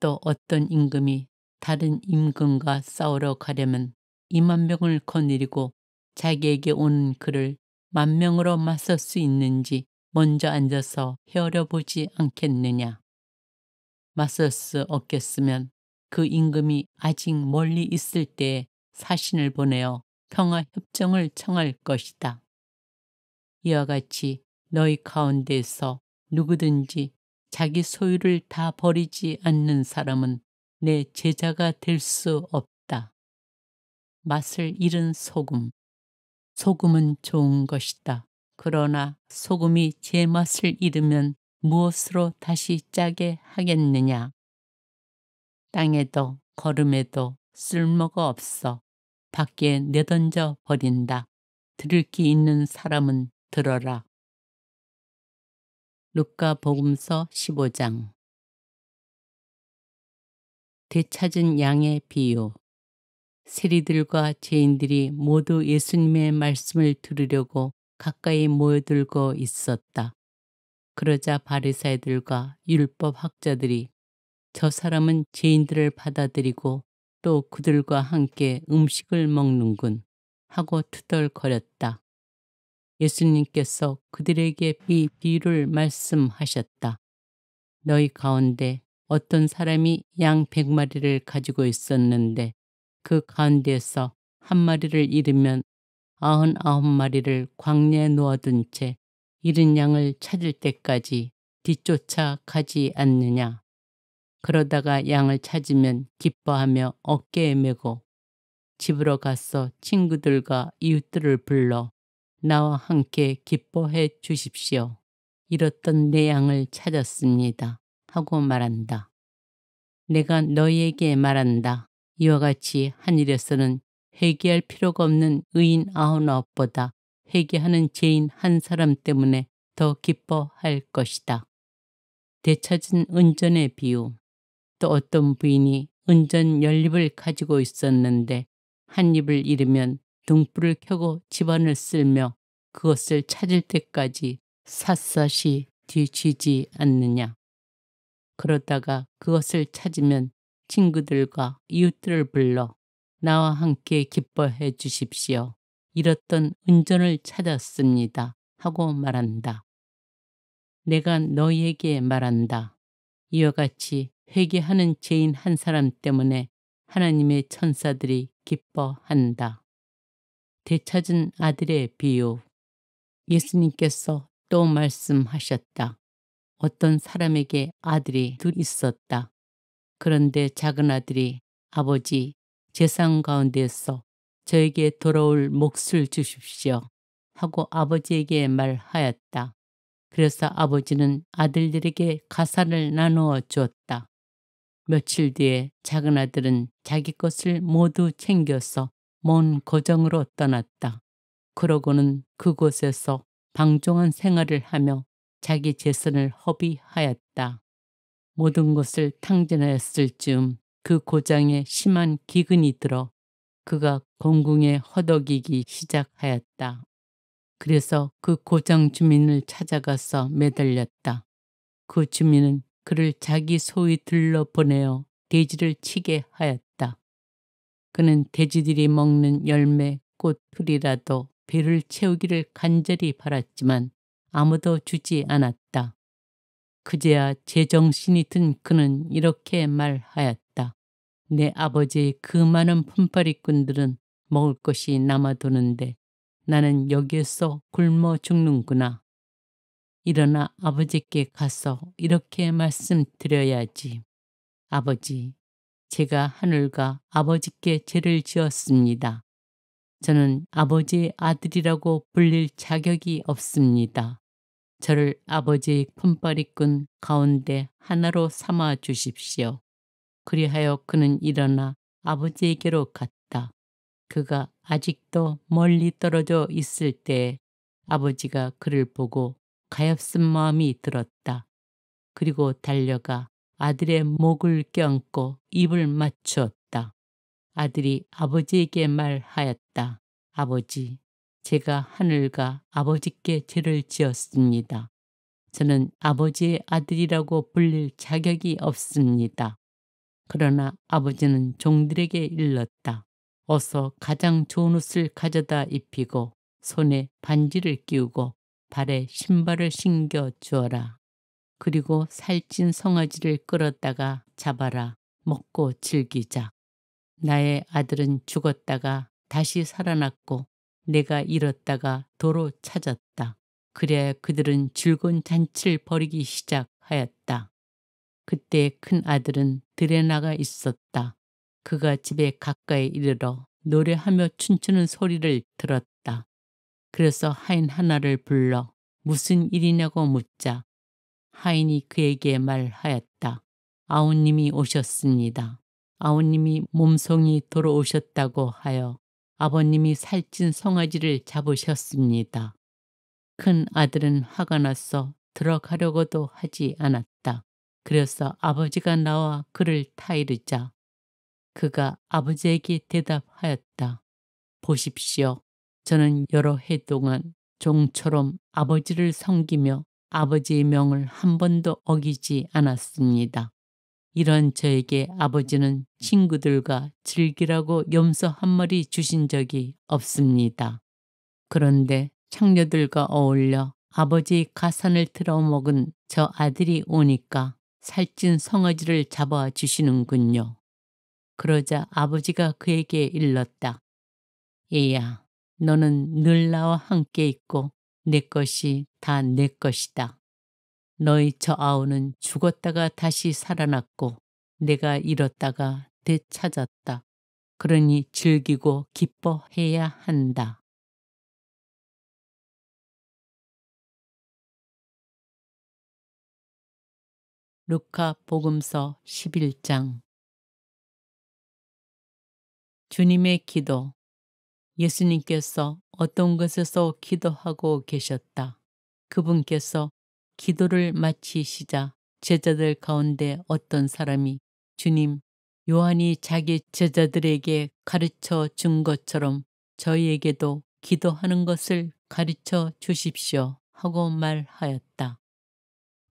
또 어떤 임금이 다른 임금과 싸우러 가려면 2만 명을 거느리고 자기에게 오는 그를 1만 명으로 맞설 수 있는지 먼저 앉아서 헤아려 보지 않겠느냐. 맞설 수 없겠으면 그 임금이 아직 멀리 있을 때에 사신을 보내어 평화협정을 청할 것이다. 이와 같이 너희 가운데서 누구든지 자기 소유를 다 버리지 않는 사람은 내 제자가 될 수 없다. 맛을 잃은 소금. 소금은 좋은 것이다. 그러나 소금이 제 맛을 잃으면 무엇으로 다시 짜게 하겠느냐. 땅에도 거름에도 쓸모가 없어 밖에 내던져 버린다. 들을 귀 있는 사람은 들어라. 루카복음서 15장. 되찾은 양의 비유. 세리들과 죄인들이 모두 예수님의 말씀을 들으려고 가까이 모여들고 있었다. 그러자 바리사이들과 율법 학자들이 저 사람은 죄인들을 받아들이고 또 그들과 함께 음식을 먹는군 하고 투덜거렸다. 예수님께서 그들에게 이 비유를 말씀하셨다. 너희 가운데 어떤 사람이 양 100마리를 가지고 있었는데 그 가운데에서 한 마리를 잃으면 99마리를 광야에 놓아둔 채 잃은 양을 찾을 때까지 뒤쫓아 가지 않느냐. 그러다가 양을 찾으면 기뻐하며 어깨에 메고 집으로 가서 친구들과 이웃들을 불러 나와 함께 기뻐해 주십시오. 잃었던 내 양을 찾았습니다. 하고 말한다. 내가 너희에게 말한다. 이와 같이 하늘에서는 회개할 필요가 없는 의인 99보다 회개하는 죄인 한 사람 때문에 더 기뻐할 것이다. 되찾은 은전의 비유. 또 어떤 부인이 은전 10잎을 가지고 있었는데 한 잎을 잃으면 등불을 켜고 집안을 쓸며 그것을 찾을 때까지 샅샅이 뒤지지 않느냐. 그러다가 그것을 찾으면 친구들과 이웃들을 불러 나와 함께 기뻐해 주십시오. 잃었던 은전을 찾았습니다. 하고 말한다. 내가 너희에게 말한다. 이와 같이 회개하는 죄인 한 사람 때문에 하나님의 천사들이 기뻐한다. 되찾은 아들의 비유. 예수님께서 또 말씀하셨다. 어떤 사람에게 아들이 둘 있었다. 그런데 작은 아들이 아버지, 재산 가운데에서 저에게 돌아올 몫을 주십시오. 하고 아버지에게 말하였다. 그래서 아버지는 아들들에게 가산을 나누어 주었다. 며칠 뒤에 작은 아들은 자기 것을 모두 챙겨서 먼 고장으로 떠났다. 그러고는 그곳에서 방종한 생활을 하며 자기 재산을 허비하였다. 모든 것을 탕진하였을 즈음 그 고장에 심한 기근이 들어 그가 공궁에 허덕이기 시작하였다. 그래서 그 고장 주민을 찾아가서 매달렸다. 그 주민은 그를 자기 소위 들러보내어 돼지를 치게 하였다. 그는 돼지들이 먹는 열매, 꽃, 풀이라도 배를 채우기를 간절히 바랐지만 아무도 주지 않았다. 그제야 제정신이 든 그는 이렇게 말하였다. 내 아버지의 그 많은 품바리꾼들은 먹을 것이 남아도는데 나는 여기에서 굶어 죽는구나. 일어나 아버지께 가서 이렇게 말씀드려야지. 아버지, 제가 하늘과 아버지께 죄를 지었습니다. 저는 아버지의 아들이라고 불릴 자격이 없습니다. 저를 아버지의 품바리꾼 가운데 하나로 삼아 주십시오. 그리하여 그는 일어나 아버지에게로 갔다. 그가 아직도 멀리 떨어져 있을 때에 아버지가 그를 보고 가엾은 마음이 들었다. 그리고 달려가 아들의 목을 껴안고 입을 맞추었다. 아들이 아버지에게 말하였다. 아버지, 제가 하늘과 아버지께 죄를 지었습니다. 저는 아버지의 아들이라고 불릴 자격이 없습니다. 그러나 아버지는 종들에게 일렀다. 어서 가장 좋은 옷을 가져다 입히고 손에 반지를 끼우고 발에 신발을 신겨 주어라. 그리고 살찐 송아지를 끌었다가 잡아라. 먹고 즐기자. 나의 아들은 죽었다가 다시 살아났고 내가 잃었다가 도로 찾았다. 그래야 그들은 즐거운 잔치를 벌이기 시작하였다. 그때 큰 아들은 들에 나가 있었다. 그가 집에 가까이 이르러 노래하며 춤추는 소리를 들었다. 그래서 하인 하나를 불러 무슨 일이냐고 묻자 하인이 그에게 말하였다. 아우님이 오셨습니다. 아우님이 몸송이 돌아오셨다고 하여 아버님이 살찐 송아지를 잡으셨습니다. 큰 아들은 화가 나서 들어가려고도 하지 않았다. 그래서 아버지가 나와 그를 타이르자 그가 아버지에게 대답하였다. 보십시오. 저는 여러 해 동안 종처럼 아버지를 섬기며 아버지의 명을 한 번도 어기지 않았습니다. 이런 저에게 아버지는 친구들과 즐기라고 염소 한 마리 주신 적이 없습니다. 그런데 창녀들과 어울려 아버지의 가산을 틀어먹은 저 아들이 오니까 살찐 송아지를 잡아 주시는군요. 그러자 아버지가 그에게 일렀다. 얘야, 너는 늘 나와 함께 있고 내 것이 다 내 것이다. 너희 저 아우는 죽었다가 다시 살아났고 내가 잃었다가 되찾았다. 그러니 즐기고 기뻐해야 한다. 루카 복음서 11장. 주님의 기도. 예수님께서 어떤 곳에서 기도하고 계셨다. 그분께서 기도를 마치시자 제자들 가운데 어떤 사람이 주님, 요한이 자기 제자들에게 가르쳐 준 것처럼 저희에게도 기도하는 것을 가르쳐 주십시오 하고 말하였다.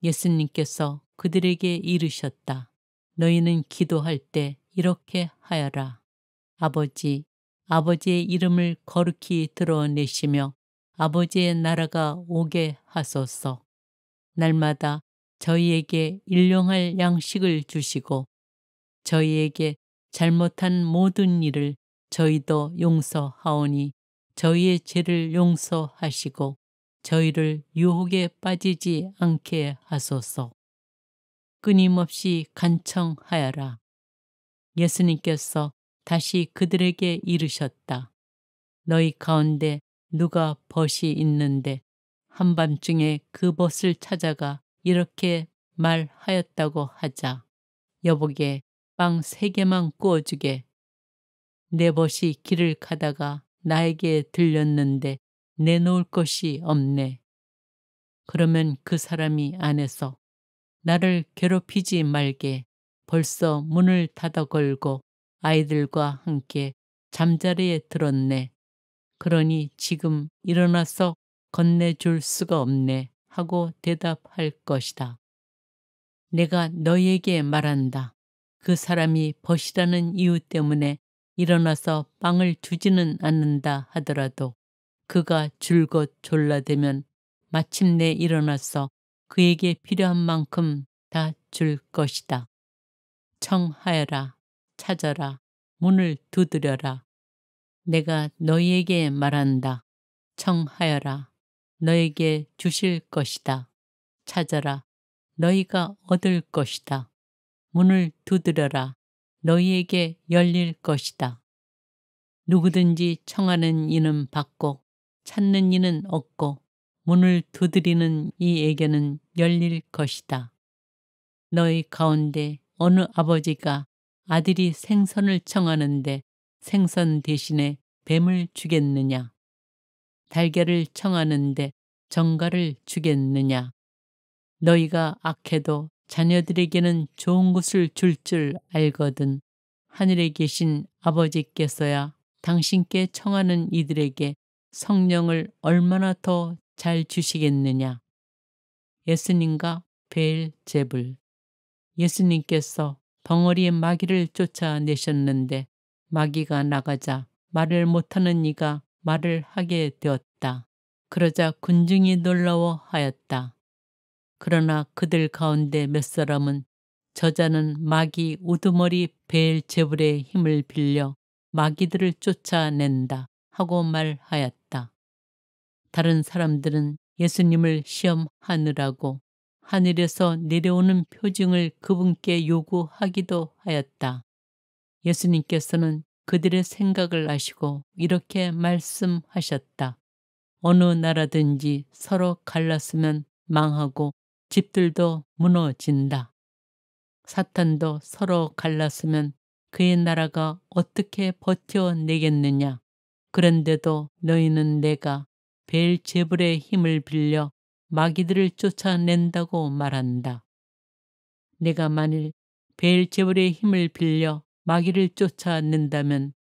예수님께서 그들에게 이르셨다. 너희는 기도할 때 이렇게 하여라. 아버지, 아버지의 이름을 거룩히 드러내시며 아버지의 나라가 오게 하소서. 날마다 저희에게 일용할 양식을 주시고 저희에게 잘못한 모든 일을 저희도 용서하오니 저희의 죄를 용서하시고 저희를 유혹에 빠지지 않게 하소서. 끊임없이 간청하여라. 예수님께서 다시 그들에게 이르셨다. 너희 가운데 누가 벗이 있는데 한밤중에 그 벗을 찾아가 이렇게 말하였다고 하자. 여보게 빵 3개만 구워주게. 내 벗이 길을 가다가 나에게 들렸는데 내놓을 것이 없네. 그러면 그 사람이 안에서 나를 괴롭히지 말게 벌써 문을 닫아 걸고 아이들과 함께 잠자리에 들었네. 그러니 지금 일어나서 건네줄 수가 없네 하고 대답할 것이다. 내가 너희에게 말한다. 그 사람이 벗이라는 이유 때문에 일어나서 빵을 주지는 않는다 하더라도 그가 줄곧 졸라대면 마침내 일어나서 그에게 필요한 만큼 다 줄 것이다. 청하여라, 찾아라, 문을 두드려라. 내가 너희에게 말한다. 청하여라, 너에게 주실 것이다. 찾아라, 너희가 얻을 것이다. 문을 두드려라, 너희에게 열릴 것이다. 누구든지 청하는 이는 받고 찾는 이는 얻고 문을 두드리는 이에게는 열릴 것이다. 너희 가운데 어느 아버지가 아들이 생선을 청하는데 생선 대신에 뱀을 주겠느냐? 달걀을 청하는데 정갈을 주겠느냐? 너희가 악해도 자녀들에게는 좋은 것을 줄 줄 알거든. 하늘에 계신 아버지께서야 당신께 청하는 이들에게 성령을 얼마나 더 잘 주시겠느냐? 예수님과 베엘제불. 예수님께서 덩어리의 마귀를 쫓아내셨는데 마귀가 나가자 말을 못하는 이가 말을 하게 되었다. 그러자 군중이 놀라워하였다. 그러나 그들 가운데 몇 사람은 저자는 마귀 우두머리 베엘제불의 힘을 빌려 마귀들을 쫓아낸다 하고 말하였다. 다른 사람들은 예수님을 시험하느라고 하늘에서 내려오는 표징을 그분께 요구하기도 하였다. 예수님께서는 그들의 생각을 아시고 이렇게 말씀하셨다. 어느 나라든지 서로 갈랐으면 망하고 집들도 무너진다. 사탄도 서로 갈랐으면 그의 나라가 어떻게 버텨내겠느냐. 그런데도 너희는 내가 베엘제불의 힘을 빌려 마귀들을 쫓아낸다고 말한다. 내가 만일 베엘제불의 힘을 빌려 마귀를 쫓아낸다면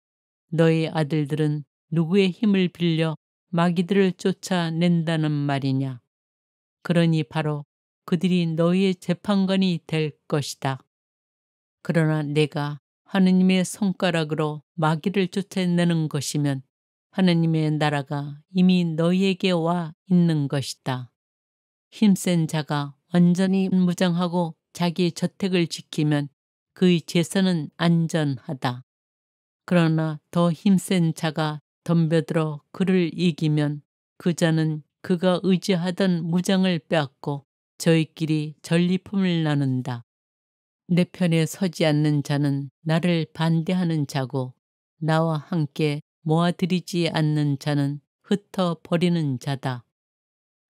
너희 아들들은 누구의 힘을 빌려 마귀들을 쫓아낸다는 말이냐? 그러니 바로 그들이 너희의 재판관이 될 것이다. 그러나 내가 하느님의 손가락으로 마귀를 쫓아내는 것이면 하느님의 나라가 이미 너희에게 와 있는 것이다. 힘센 자가 완전히 무장하고 자기 저택을 지키면 그의 재산은 안전하다. 그러나 더 힘센 자가 덤벼들어 그를 이기면 그 자는 그가 의지하던 무장을 빼앗고 저희끼리 전리품을 나눈다. 내 편에 서지 않는 자는 나를 반대하는 자고 나와 함께 모아들이지 않는 자는 흩어버리는 자다.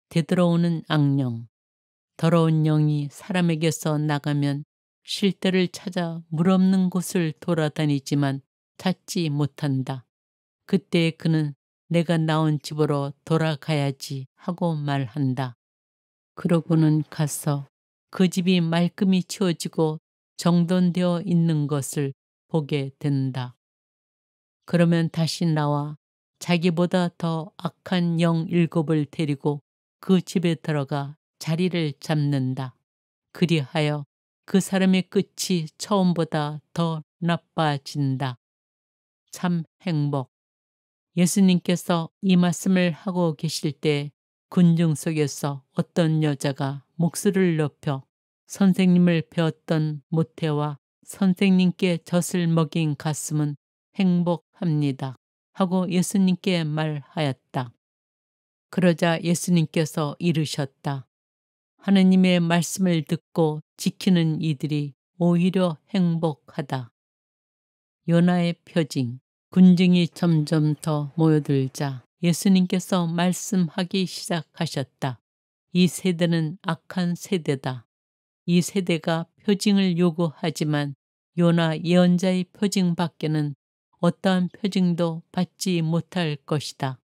되돌아오는 악령. 더러운 영이 사람에게서 나가면 쉴 데를 찾아 물 없는 곳을 돌아다니지만 찾지 못한다. 그때 그는 내가 나온 집으로 돌아가야지 하고 말한다. 그러고는 가서 그 집이 말끔히 치워지고 정돈되어 있는 것을 보게 된다. 그러면 다시 나와 자기보다 더 악한 영 7을 데리고 그 집에 들어가 자리를 잡는다. 그리하여 그 사람의 끝이 처음보다 더 나빠진다. 참 행복. 예수님께서 이 말씀을 하고 계실 때 군중 속에서 어떤 여자가 목소리를 높여 선생님을 배웠던 모태와 선생님께 젖을 먹인 가슴은 행복합니다 하고 예수님께 말하였다. 그러자 예수님께서 이르셨다. 하느님의 말씀을 듣고 지키는 이들이 오히려 행복하다. 요나의 표징. 군중이 점점 더 모여들자 예수님께서 말씀하기 시작하셨다. 이 세대는 악한 세대다. 이 세대가 표징을 요구하지만 요나 예언자의 표징밖에는 어떠한 표징도 받지 못할 것이다.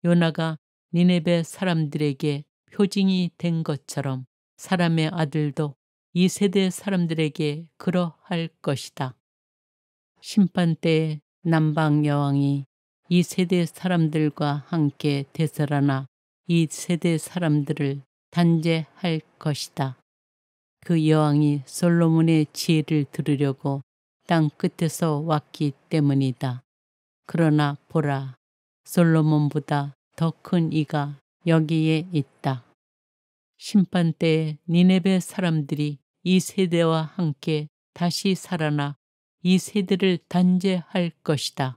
요나가 니네베 사람들에게 표징이 된 것처럼 사람의 아들도 이 세대 사람들에게 그러할 것이다. 심판 때에 남방 여왕이 이 세대 사람들과 함께 되살아나 이 세대 사람들을 단죄할 것이다. 그 여왕이 솔로몬의 지혜를 들으려고 땅 끝에서 왔기 때문이다. 그러나 보라, 솔로몬보다 더 큰 이가 여기에 있다. 심판 때에 니네베 사람들이 이 세대와 함께 다시 살아나 이 세대를 단죄할 것이다.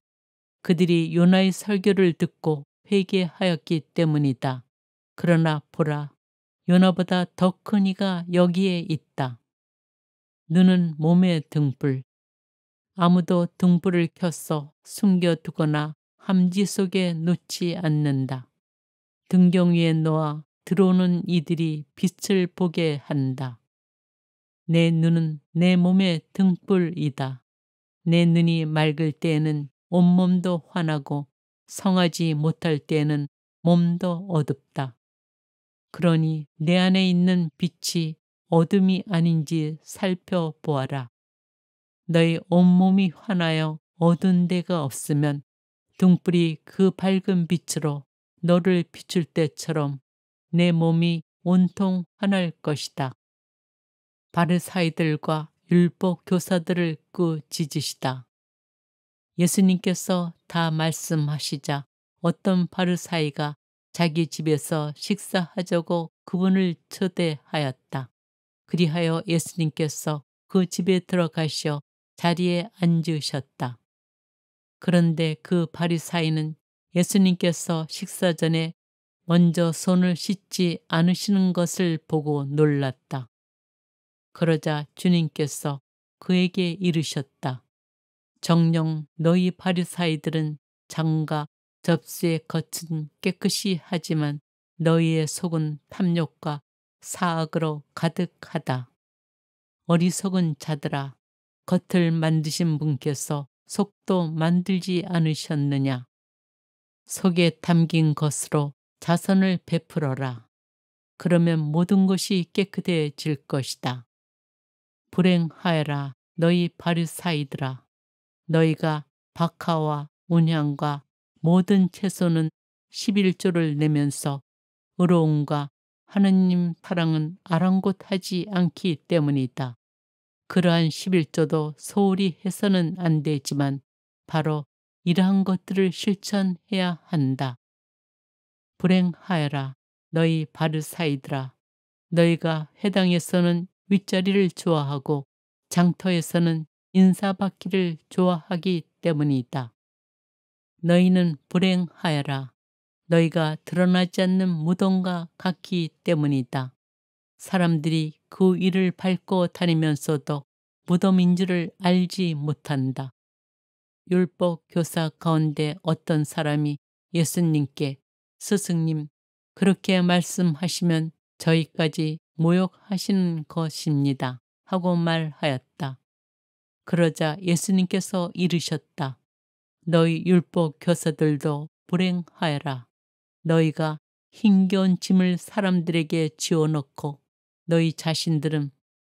그들이 요나의 설교를 듣고 회개하였기 때문이다. 그러나 보라, 요나보다 더 큰 이가 여기에 있다. 눈은 몸의 등불. 아무도 등불을 켜서 숨겨두거나 함지 속에 놓지 않는다. 등경 위에 놓아 들어오는 이들이 빛을 보게 한다. 내 눈은 내 몸의 등불이다. 내 눈이 맑을 때에는 온몸도 환하고 성하지 못할 때에는 몸도 어둡다. 그러니 내 안에 있는 빛이 어둠이 아닌지 살펴보아라. 너희 온몸이 환하여 어두운 데가 없으면 등불이 그 밝은 빛으로 너를 비출 때처럼 내 몸이 온통 환할 것이다. 바리사이들과 율법 교사들을 꾸짖으시다. 예수님께서 다 말씀하시자 어떤 바리사이가 자기 집에서 식사하자고 그분을 초대하였다. 그리하여 예수님께서 그 집에 들어가셔 자리에 앉으셨다. 그런데 그 바리사이는 예수님께서 식사 전에 먼저 손을 씻지 않으시는 것을 보고 놀랐다. 그러자 주님께서 그에게 이르셨다. 정녕 너희 바리사이들은 장과 접시의 겉은 깨끗이 하지만 너희의 속은 탐욕과 사악으로 가득하다. 어리석은 자들아, 겉을 만드신 분께서 속도 만들지 않으셨느냐. 속에 담긴 것으로 자선을 베풀어라. 그러면 모든 것이 깨끗해질 것이다. 불행하여라 너희 바리사이들아, 너희가 박하와 운향과 모든 채소는 11조를 내면서 의로움과 하느님 사랑은 아랑곳하지 않기 때문이다. 그러한 11조도 소홀히 해서는 안 되지만 바로 이러한 것들을 실천해야 한다. 불행하여라 너희 바리사이들아, 너희가 회당에서는 윗자리를 좋아하고 장터에서는 인사받기를 좋아하기 때문이다. 너희는 불행하여라. 너희가 드러나지 않는 무덤과 같기 때문이다. 사람들이 그 위를 밟고 다니면서도 무덤인 줄을 알지 못한다. 율법 교사 가운데 어떤 사람이 예수님께 스승님, 그렇게 말씀하시면 저희까지 모욕하시는 것입니다. 하고 말하였다. 그러자 예수님께서 이르셨다. 너희 율법 교사들도 불행하여라. 너희가 힘겨운 짐을 사람들에게 지어놓고 너희 자신들은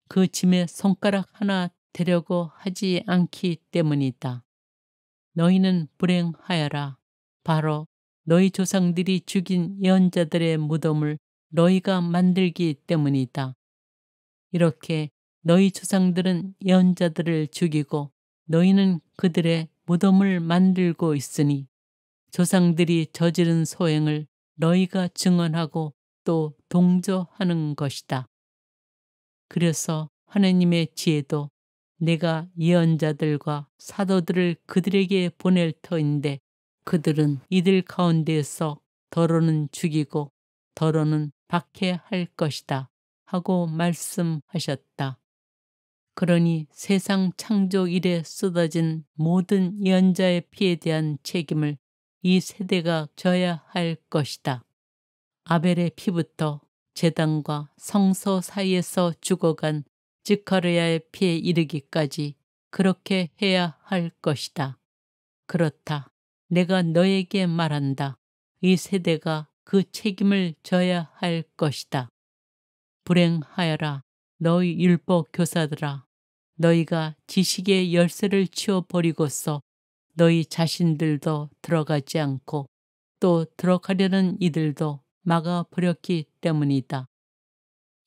그 짐에 손가락 하나 대려고 하지 않기 때문이다. 너희는 불행하여라. 바로 너희 조상들이 죽인 예언자들의 무덤을 너희가 만들기 때문이다. 이렇게 너희 조상들은 예언자들을 죽이고 너희는 그들의 무덤을 만들고 있으니 조상들이 저지른 소행을 너희가 증언하고 또 동조하는 것이다. 그래서 하느님의 지혜도 내가 예언자들과 사도들을 그들에게 보낼 터인데 그들은 이들 가운데에서 더러는 죽이고 더러는 박해할 것이다 하고 말씀하셨다. 그러니 세상 창조 이래 쏟아진 모든 예언자의 피에 대한 책임을 이 세대가 져야 할 것이다. 아벨의 피부터 제단과 성소 사이에서 죽어간 지카르야의 피에 이르기까지 그렇게 해야 할 것이다. 그렇다. 내가 너에게 말한다. 이 세대가 그 책임을 져야 할 것이다. 불행하여라 너희 율법 교사들아. 너희가 지식의 열쇠를 치워버리고서 너희 자신들도 들어가지 않고 또 들어가려는 이들도 막아버렸기 때문이다.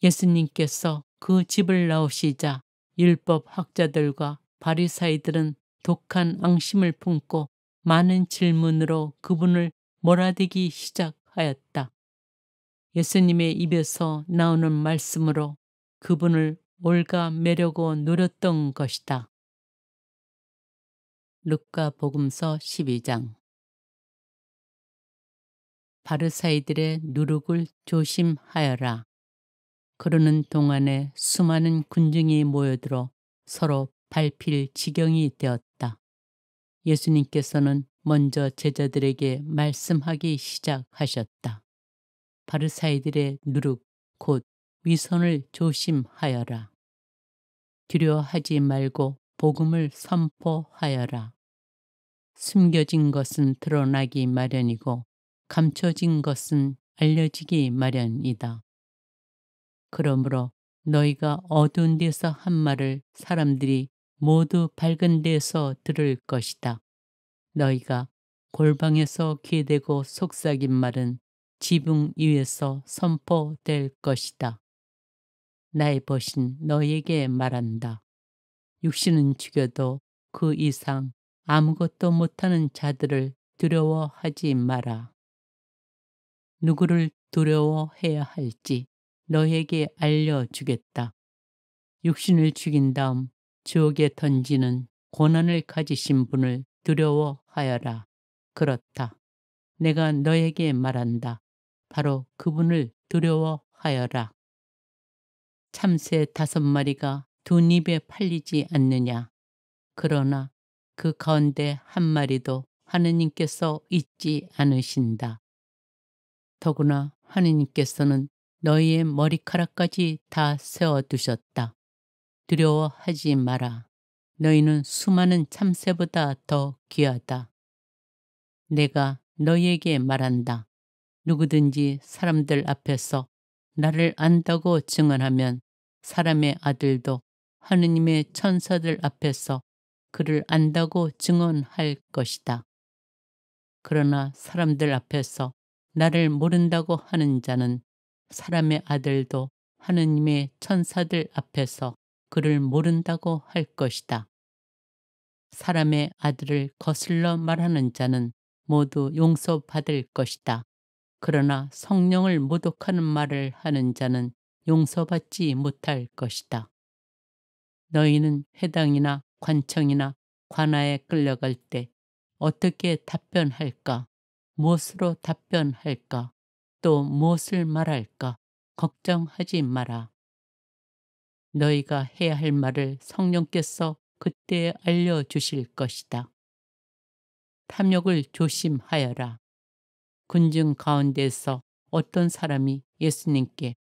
예수님께서 그 집을 나오시자 율법 학자들과 바리사이들은 독한 앙심을 품고 많은 질문으로 그분을 몰아대기 시작하였다. 예수님의 입에서 나오는 말씀으로 그분을 올가매려고 노렸던 것이다. 루카 복음서 12장. 바리사이들의 누룩을 조심하여라. 그러는 동안에 수많은 군중이 모여들어 서로 밟힐 지경이 되었다. 예수님께서는 먼저 제자들에게 말씀하기 시작하셨다. 바리사이들의 누룩 곧 위선을 조심하여라. 두려워하지 말고 복음을 선포하여라. 숨겨진 것은 드러나기 마련이고 감춰진 것은 알려지기 마련이다. 그러므로 너희가 어두운 데서 한 말을 사람들이 모두 밝은 데서 들을 것이다. 너희가 골방에서 기대고 속삭인 말은 지붕 위에서 선포될 것이다. 나의 벗인 너희에게 말한다. 육신은 죽여도 그 이상 아무것도 못하는 자들을 두려워하지 마라. 누구를 두려워해야 할지 너희에게 알려주겠다. 육신을 죽인 다음 지옥에 던지는 고난을 가지신 분을 두려워하여라. 그렇다. 내가 너에게 말한다. 바로 그분을 두려워하여라. 참새 5마리가 두 입에 팔리지 않느냐. 그러나 그 가운데 한 마리도 하느님께서 잊지 않으신다. 더구나 하느님께서는 너희의 머리카락까지 다 세워두셨다. 두려워하지 마라. 너희는 수많은 참새보다 더 귀하다. 내가 너희에게 말한다. 누구든지 사람들 앞에서 나를 안다고 증언하면 사람의 아들도 하느님의 천사들 앞에서 그를 안다고 증언할 것이다. 그러나 사람들 앞에서 나를 모른다고 하는 자는 사람의 아들도 하느님의 천사들 앞에서 그를 모른다고 할 것이다. 사람의 아들을 거슬러 말하는 자는 모두 용서받을 것이다. 그러나 성령을 모독하는 말을 하는 자는 용서받지 못할 것이다. 너희는 회당이나 관청이나 관아에 끌려갈 때 어떻게 답변할까? 무엇으로 답변할까? 또 무엇을 말할까? 걱정하지 마라. 너희가 해야 할 말을 성령께서 그때 알려주실 것이다. 탐욕을 조심하여라. 군중 가운데서 어떤 사람이 예수님께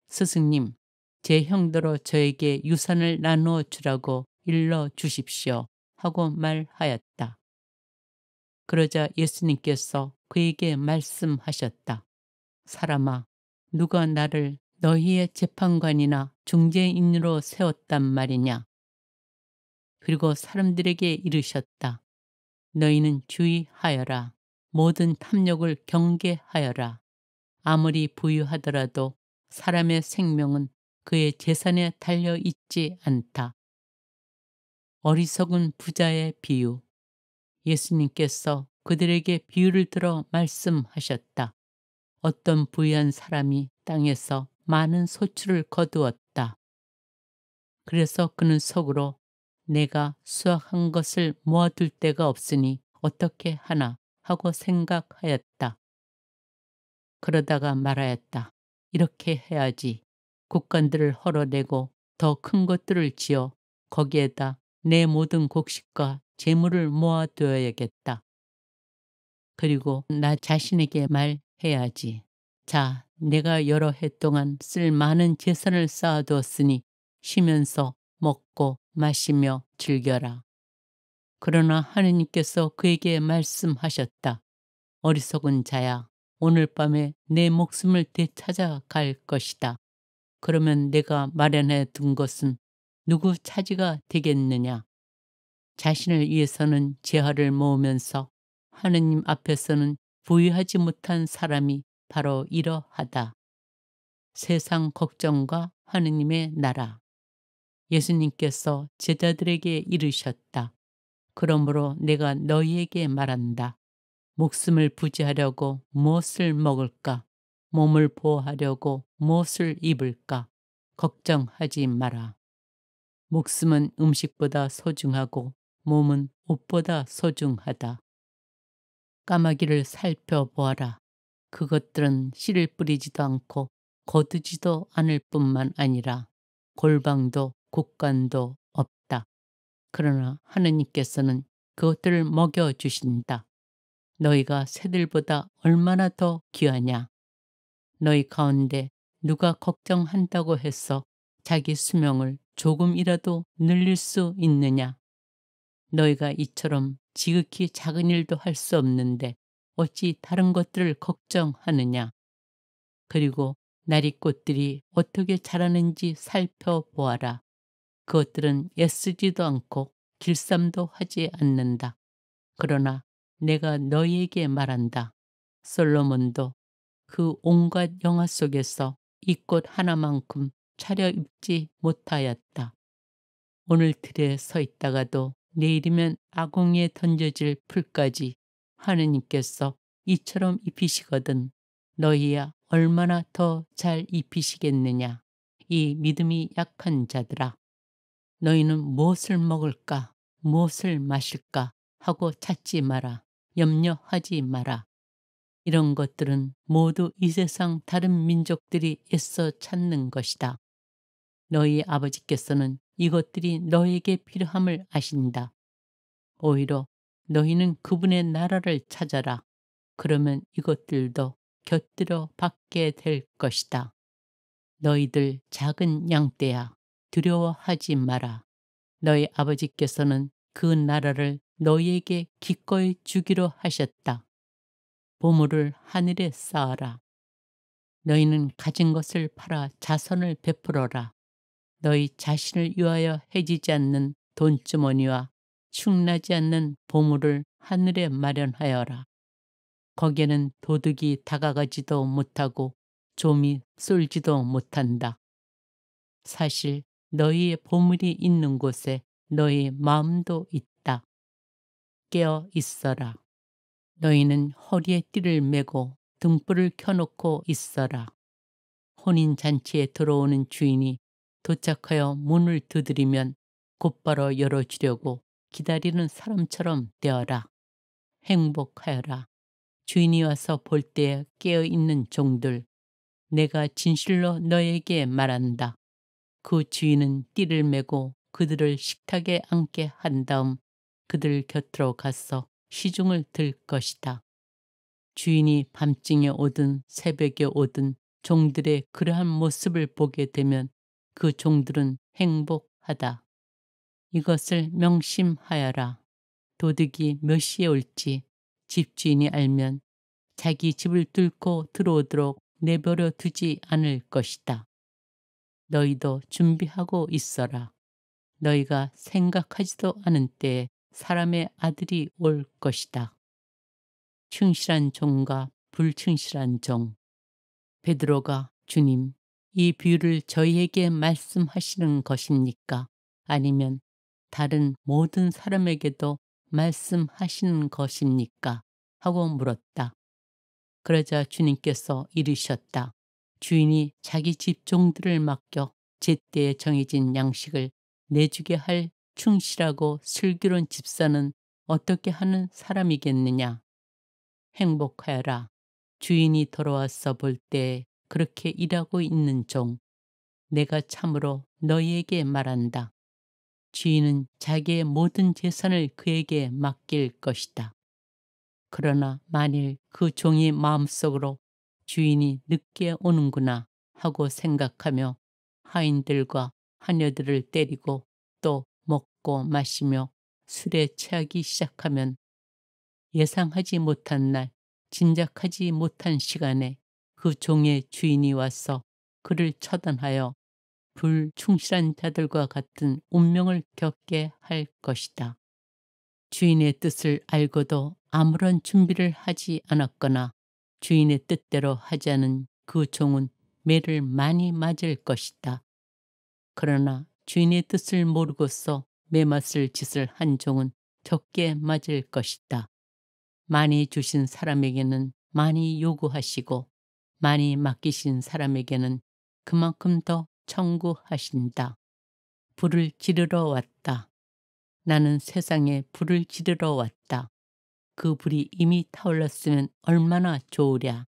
스승님, 제 형더러 저에게 유산을 나누어 주라고 일러 주십시오 하고 말하였다. 그러자 예수님께서 그에게 말씀하셨다. 사람아, 누가 나를 너희의 재판관이나 중재인으로 세웠단 말이냐? 그리고 사람들에게 이르셨다. 너희는 주의하여라. 모든 탐욕을 경계하여라. 아무리 부유하더라도 사람의 생명은 그의 재산에 달려 있지 않다. 어리석은 부자의 비유. 예수님께서 그들에게 비유를 들어 말씀하셨다. 어떤 부유한 사람이 땅에서 많은 소출을 거두었다. 그래서 그는 속으로 내가 수확한 것을 모아둘 데가 없으니 어떻게 하나 하고 생각하였다. 그러다가 말하였다. 이렇게 해야지. 곡간들을 헐어내고 더 큰 것들을 지어 거기에다 내 모든 곡식과 재물을 모아두어야겠다. 그리고 나 자신에게 말해야지. 자, 내가 여러 해 동안 쓸 많은 재산을 쌓아두었으니 쉬면서 먹고 마시며 즐겨라. 그러나 하느님께서 그에게 말씀하셨다. 어리석은 자야, 오늘 밤에 내 목숨을 되찾아 갈 것이다. 그러면 내가 마련해 둔 것은 누구 차지가 되겠느냐? 자신을 위해서는 재화를 모으면서 하느님 앞에서는 부유하지 못한 사람이 바로 이러하다. 세상 걱정과 하느님의 나라. 예수님께서 제자들에게 이르셨다. 그러므로 내가 너희에게 말한다. 목숨을 부지하려고 무엇을 먹을까? 몸을 보호하려고 무엇을 입을까? 걱정하지 마라. 목숨은 음식보다 소중하고 몸은 옷보다 소중하다. 까마귀를 살펴보아라. 그것들은 씨를 뿌리지도 않고 거두지도 않을 뿐만 아니라 골방도 곡간도 없다. 그러나 하느님께서는 그것들을 먹여주신다. 너희가 새들보다 얼마나 더 귀하냐. 너희 가운데 누가 걱정한다고 해서 자기 수명을 조금이라도 늘릴 수 있느냐. 너희가 이처럼 지극히 작은 일도 할 수 없는데 어찌 다른 것들을 걱정하느냐. 그리고 나리꽃들이 어떻게 자라는지 살펴보아라. 그것들은 애쓰지도 않고 길쌈도 하지 않는다. 그러나 내가 너희에게 말한다. 솔로몬도 그 온갖 영화 속에서 이 꽃 하나만큼 차려입지 못하였다. 오늘 들에 서 있다가도 내일이면 아궁이에 던져질 풀까지 하느님께서 이처럼 입히시거든 너희야 얼마나 더 잘 입히시겠느냐. 이 믿음이 약한 자들아. 너희는 무엇을 먹을까 무엇을 마실까 하고 찾지 마라. 염려하지 마라. 이런 것들은 모두 이 세상 다른 민족들이 애써 찾는 것이다. 너희 아버지께서는 이것들이 너에게 필요함을 아신다. 오히려 너희는 그분의 나라를 찾아라. 그러면 이것들도 곁들여 받게 될 것이다. 너희들 작은 양떼야, 두려워하지 마라. 너희 아버지께서는 그 나라를 너희에게 기꺼이 주기로 하셨다. 보물을 하늘에 쌓아라. 너희는 가진 것을 팔아 자선을 베풀어라. 너희 자신을 위하여 해지지 않는 돈주머니와 축나지 않는 보물을 하늘에 마련하여라. 거기에는 도둑이 다가가지도 못하고 좀이 쏠지도 못한다. 사실 너희의 보물이 있는 곳에 너희 마음도 있다. 깨어 있어라. 너희는 허리에 띠를 메고 등불을 켜놓고 있어라. 혼인잔치에 들어오는 주인이 도착하여 문을 두드리면 곧바로 열어주려고 기다리는 사람처럼 되어라. 행복하여라. 주인이 와서 볼 때에 깨어있는 종들, 내가 진실로 너에게 말한다. 그 주인은 띠를 메고 그들을 식탁에 앉게 한 다음 그들 곁으로 가서 시중을 들 것이다. 주인이 밤중에 오든 새벽에 오든 종들의 그러한 모습을 보게 되면 그 종들은 행복하다. 이것을 명심하여라. 도둑이 몇 시에 올지 집주인이 알면 자기 집을 뚫고 들어오도록 내버려 두지 않을 것이다. 너희도 준비하고 있어라. 너희가 생각하지도 않은 때에 사람의 아들이 올 것이다. 충실한 종과 불충실한 종. 베드로가 주님, 이 비유를 저희에게 말씀하시는 것입니까? 아니면 다른 모든 사람에게도 말씀하시는 것입니까? 하고 물었다. 그러자 주님께서 이르셨다. 주인이 자기 집 종들을 맡겨 제때에 정해진 양식을 내주게 할 충실하고 슬기로운 집사는 어떻게 하는 사람이겠느냐? 행복하여라. 주인이 돌아와서 볼 때 그렇게 일하고 있는 종. 내가 참으로 너희에게 말한다. 주인은 자기의 모든 재산을 그에게 맡길 것이다. 그러나 만일 그 종이 마음속으로 주인이 늦게 오는구나 하고 생각하며 하인들과 하녀들을 때리고 또 먹고 마시며 술에 취하기 시작하면 예상하지 못한 날, 짐작하지 못한 시간에 그 종의 주인이 와서 그를 처단하여 불충실한 자들과 같은 운명을 겪게 할 것이다. 주인의 뜻을 알고도 아무런 준비를 하지 않았거나 주인의 뜻대로 하지 않은 그 종은 매를 많이 맞을 것이다. 그러나 주인의 뜻을 모르고서 매맞을 짓을 한 종은 적게 맞을 것이다. 많이 주신 사람에게는 많이 요구하시고 많이 맡기신 사람에게는 그만큼 더 청구하신다. 불을 지르러 왔다. 나는 세상에 불을 지르러 왔다. 그 불이 이미 타올랐으면 얼마나 좋으랴.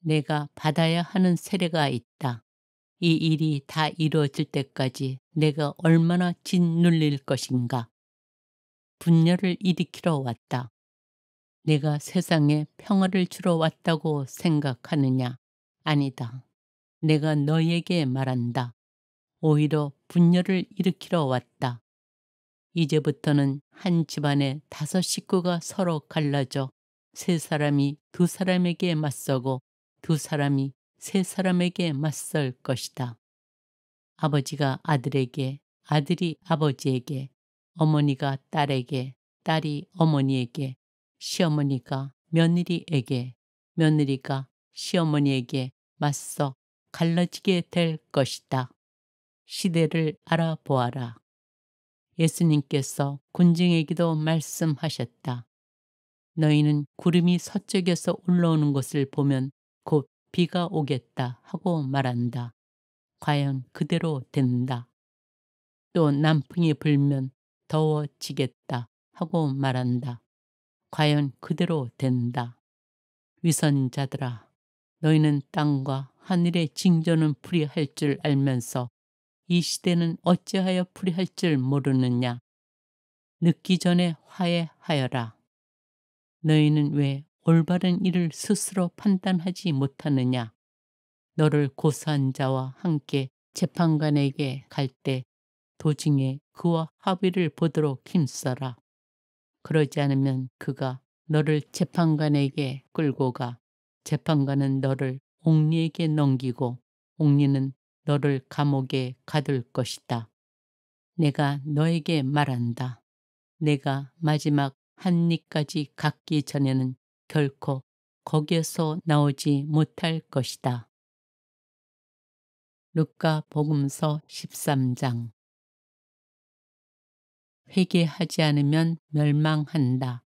내가 받아야 하는 세례가 있다. 이 일이 다 이루어질 때까지 내가 얼마나 짓눌릴 것인가. 분열을 일으키러 왔다. 내가 세상에 평화를 주러 왔다고 생각하느냐? 아니다. 내가 너희에게 말한다. 오히려 분열을 일으키러 왔다. 이제부터는 한 집안에 5 식구가 서로 갈라져 3 사람이 2 사람에게 맞서고 2 사람이 3 사람에게 맞설 것이다. 아버지가 아들에게, 아들이 아버지에게, 어머니가 딸에게, 딸이 어머니에게, 시어머니가 며느리에게, 며느리가 시어머니에게 맞서 갈라지게 될 것이다. 시대를 알아보아라. 예수님께서 군중에게도 말씀하셨다. 너희는 구름이 서쪽에서 올라오는 것을 보면 곧 비가 오겠다 하고 말한다. 과연 그대로 된다. 또 남풍이 불면 더워지겠다 하고 말한다. 과연 그대로 된다. 위선자들아, 너희는 땅과 하늘의 징조는 풀이할 줄 알면서 이 시대는 어찌하여 풀이할 줄 모르느냐. 늦기 전에 화해하여라. 너희는 왜 올바른 일을 스스로 판단하지 못하느냐. 너를 고소한 자와 함께 재판관에게 갈 때 도중에 그와 합의를 보도록 힘써라. 그러지 않으면 그가 너를 재판관에게 끌고 가 재판관은 너를 옥리에게 넘기고 옥리는 너를 감옥에 가둘 것이다. 내가 너에게 말한다. 내가 마지막 한 입까지 갖기 전에는 결코 거기에서 나오지 못할 것이다. 루카 복음서 13장. 회개하지 않으면 멸망한다.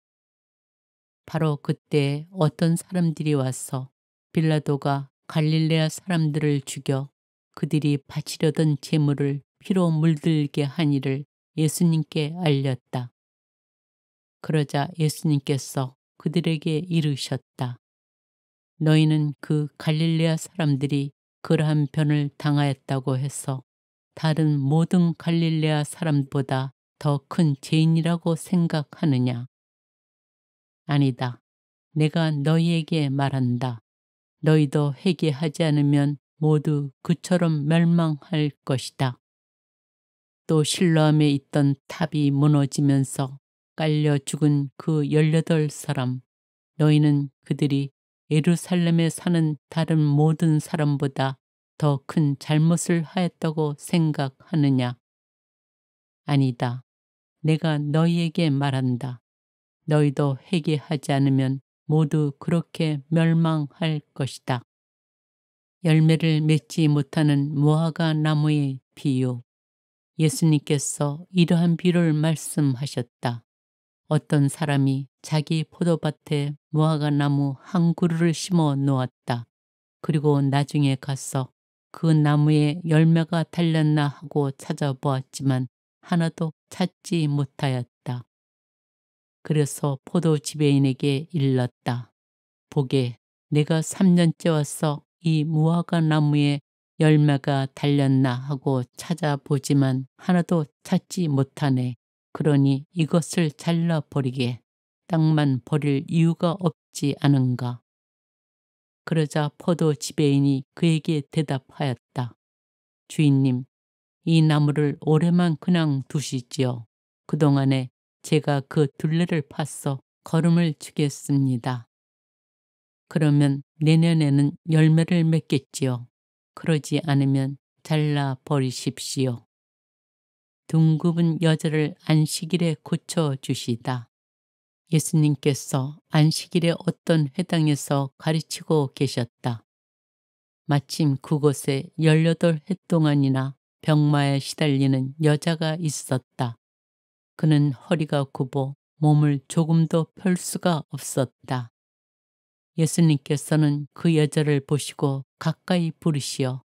바로 그때 어떤 사람들이 와서 빌라도가 갈릴레아 사람들을 죽여 그들이 바치려던 제물을 피로 물들게 한 일을 예수님께 알렸다. 그러자 예수님께서 그들에게 이르셨다. 너희는 그 갈릴레아 사람들이 그러한 변을 당하였다고 해서 다른 모든 갈릴레아 사람보다 더 큰 죄인이라고 생각하느냐? 아니다. 내가 너희에게 말한다. 너희도 회개하지 않으면 모두 그처럼 멸망할 것이다. 또 실로암에 있던 탑이 무너지면서 깔려 죽은 그 18사람, 너희는 그들이 예루살렘에 사는 다른 모든 사람보다 더 큰 잘못을 하였다고 생각하느냐? 아니다. 내가 너희에게 말한다. 너희도 회개하지 않으면 모두 그렇게 멸망할 것이다. 열매를 맺지 못하는 무화과 나무의 비유. 예수님께서 이러한 비유를 말씀하셨다. 어떤 사람이 자기 포도밭에 무화과 나무 한 그루를 심어 놓았다. 그리고 나중에 가서 그 나무에 열매가 달렸나 하고 찾아보았지만 하나도 찾지 못하였다. 그래서 포도 지배인에게 일렀다. 보게, 내가 3년째 와서 이 무화과 나무에 열매가 달렸나 하고 찾아보지만 하나도 찾지 못하네. 그러니 이것을 잘라버리게. 땅만 버릴 이유가 없지 않은가. 그러자 포도 지배인이 그에게 대답하였다. 주인님, 이 나무를 올해만 그냥 두시지요. 그동안에 제가 그 둘레를 파서 거름을 주겠습니다. 그러면 내년에는 열매를 맺겠지요. 그러지 않으면 잘라 버리십시오. 둥굽은 여자를 안식일에 고쳐주시다. 예수님께서 안식일에 어떤 회당에서 가르치고 계셨다. 마침 그곳에 18해 동안이나 병마에 시달리는 여자가 있었다. 그는 허리가 굽어 몸을 조금도 펼 수가 없었다. 예수님께서는 그 여자를 보시고 가까이 부르시어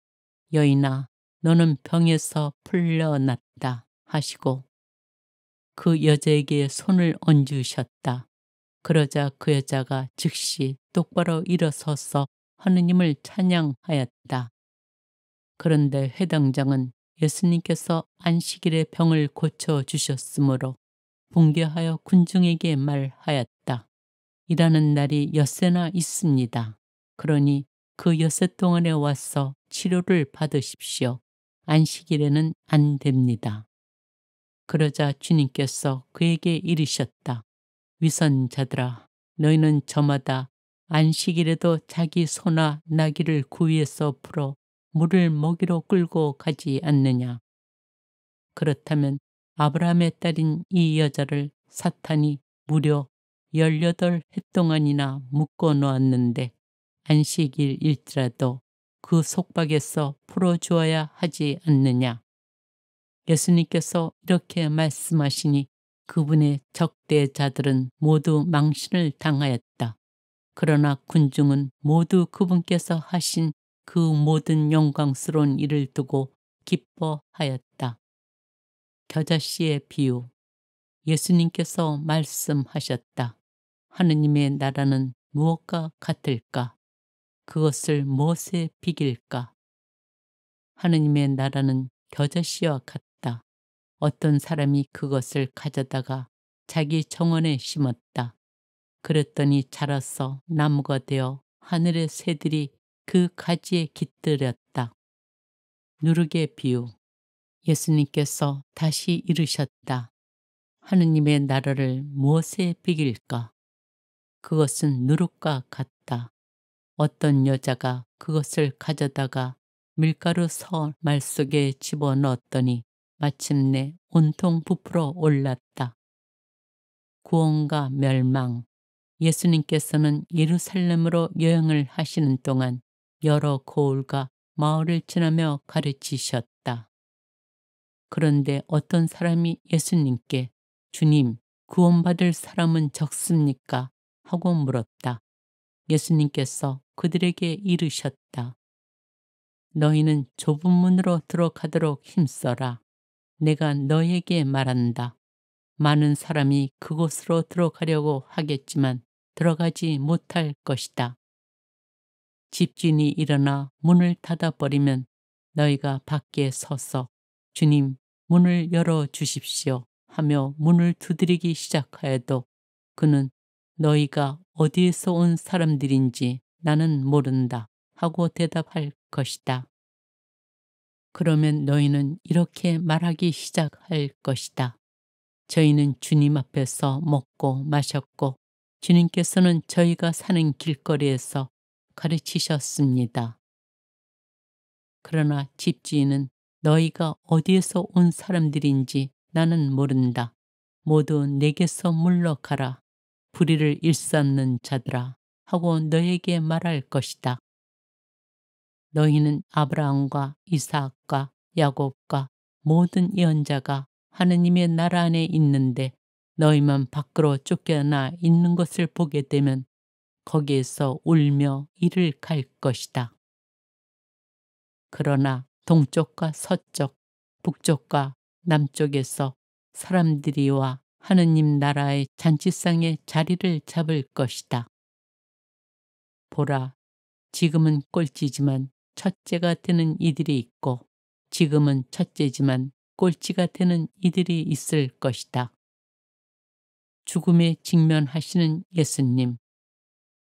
여인아, 너는 병에서 풀려났다 하시고 그 여자에게 손을 얹으셨다. 그러자 그 여자가 즉시 똑바로 일어서서 하느님을 찬양하였다. 그런데 회당장은 예수님께서 안식일에 병을 고쳐주셨으므로 분개하여 군중에게 말하였다. 일하는 날이 엿새나 있습니다. 그러니 그 엿새 동안에 와서 치료를 받으십시오. 안식일에는 안 됩니다. 그러자 주님께서 그에게 이르셨다. 위선자들아, 너희는 저마다 안식일에도 자기 소나 나귀를 구위에서 풀어 물을 먹이러 끌고 가지 않느냐. 그렇다면 아브라함의 딸인 이 여자를 사탄이 무려 18해 동안이나 묶어 놓았는데 안식일일지라도 그 속박에서 풀어주어야 하지 않느냐. 예수님께서 이렇게 말씀하시니 그분의 적대자들은 모두 망신을 당하였다. 그러나 군중은 모두 그분께서 하신 그 모든 영광스러운 일을 두고 기뻐하였다. 겨자씨의 비유. 예수님께서 말씀하셨다. 하느님의 나라는 무엇과 같을까? 그것을 무엇에 비길까? 하느님의 나라는 겨자씨와 같다. 어떤 사람이 그것을 가져다가 자기 정원에 심었다. 그랬더니 자라서 나무가 되어 하늘의 새들이 그 가지에 깃들였다. 누룩의 비유. 예수님께서 다시 이르셨다. 하느님의 나라를 무엇에 비길까? 그것은 누룩과 같다. 어떤 여자가 그것을 가져다가 밀가루 서 말 속에 집어넣었더니 마침내 온통 부풀어 올랐다. 구원과 멸망. 예수님께서는 예루살렘으로 여행을 하시는 동안 여러 고을과 마을을 지나며 가르치셨다. 그런데 어떤 사람이 예수님께 주님, 구원받을 사람은 적습니까? 하고 물었다. 예수님께서 그들에게 이르셨다. 너희는 좁은 문으로 들어가도록 힘써라. 내가 너희에게 말한다. 많은 사람이 그곳으로 들어가려고 하겠지만 들어가지 못할 것이다. 집주인이 일어나 문을 닫아버리면 너희가 밖에 서서 주님, 문을 열어주십시오 하며 문을 두드리기 시작하여도 그는 너희가 어디에서 온 사람들인지 나는 모른다 하고 대답할 것이다. 그러면 너희는 이렇게 말하기 시작할 것이다. 저희는 주님 앞에서 먹고 마셨고 주님께서는 저희가 사는 길거리에서 가르치셨습니다. 그러나 집주인은 너희가 어디에서 온 사람들인지 나는 모른다. 모두 내게서 물러가라. 불의를 일삼는 자들아 하고 너희에게 말할 것이다. 너희는 아브라함과 이삭과 야곱과 모든 예언자가 하느님의 나라 안에 있는데 너희만 밖으로 쫓겨나 있는 것을 보게 되면 거기에서 울며 이를 갈 것이다. 그러나 동쪽과 서쪽, 북쪽과 남쪽에서 사람들이 와 하느님 나라의 잔치상에 자리를 잡을 것이다. 보라, 지금은 꼴찌지만 첫째가 되는 이들이 있고 지금은 첫째지만 꼴찌가 되는 이들이 있을 것이다. 죽음에 직면하시는 예수님.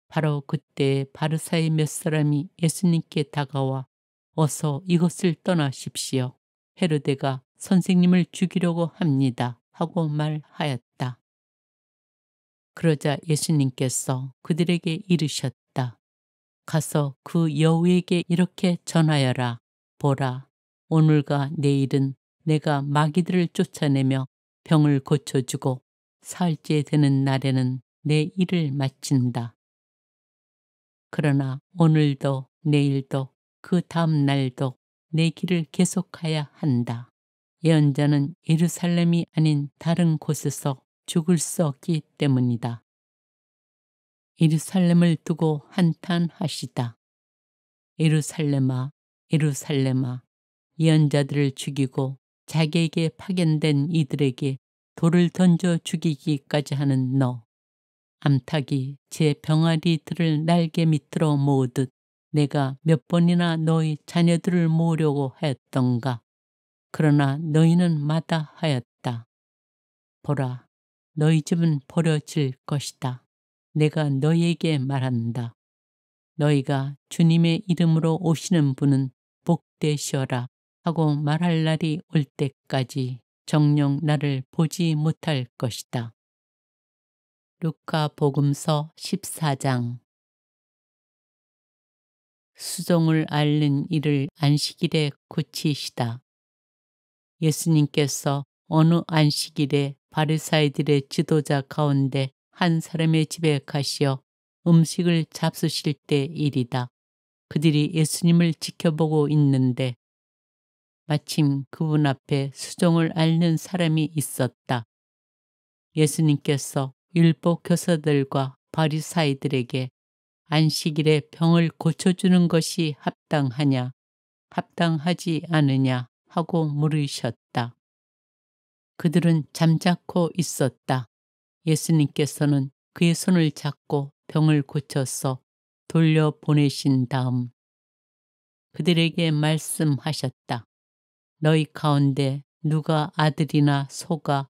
바로 그때 바리사의 몇 사람이 예수님께 다가와 어서 이곳을 떠나십시오. 헤로데가 선생님을 죽이려고 합니다. 하고 말하였다. 그러자 예수님께서 그들에게 이르셨다. 가서 그 여우에게 이렇게 전하여라. 보라, 오늘과 내일은 내가 마귀들을 쫓아내며 병을 고쳐주고 사흘째 되는 날에는 내 일을 마친다. 그러나 오늘도 내일도 그 다음 날도 내 길을 계속해야 한다. 예언자는 예루살렘이 아닌 다른 곳에서 죽을 수 없기 때문이다. 예루살렘을 두고 한탄하시다. 예루살렘아, 예루살렘아, 예언자들을 죽이고 자기에게 파견된 이들에게 돌을 던져 죽이기까지 하는 너. 암탉이 제 병아리들을 날개 밑으로 모으듯 내가 몇 번이나 너희 자녀들을 모으려고 하였던가. 그러나 너희는 마다하였다. 보라, 너희 집은 버려질 것이다. 내가 너희에게 말한다. 너희가 주님의 이름으로 오시는 분은 복되시어라 하고 말할 날이 올 때까지 정녕 나를 보지 못할 것이다. 루카 복음서 14장. 수종을 앓는 이를 안식일에 고치시다. 예수님께서 어느 안식일에 바리사이들의 지도자 가운데 한 사람의 집에 가시어 음식을 잡수실 때 일이다. 그들이 예수님을 지켜보고 있는데 마침 그분 앞에 수종을 앓는 사람이 있었다. 예수님께서 율법 교사들과 바리사이들에게 안식일에 병을 고쳐주는 것이 합당하냐, 합당하지 않으냐 하고 물으셨다. 그들은 잠자코 있었다. 예수님께서는 그의 손을 잡고 병을 고쳐서 돌려보내신 다음 그들에게 말씀하셨다. 너희 가운데 누가 아들이나 소가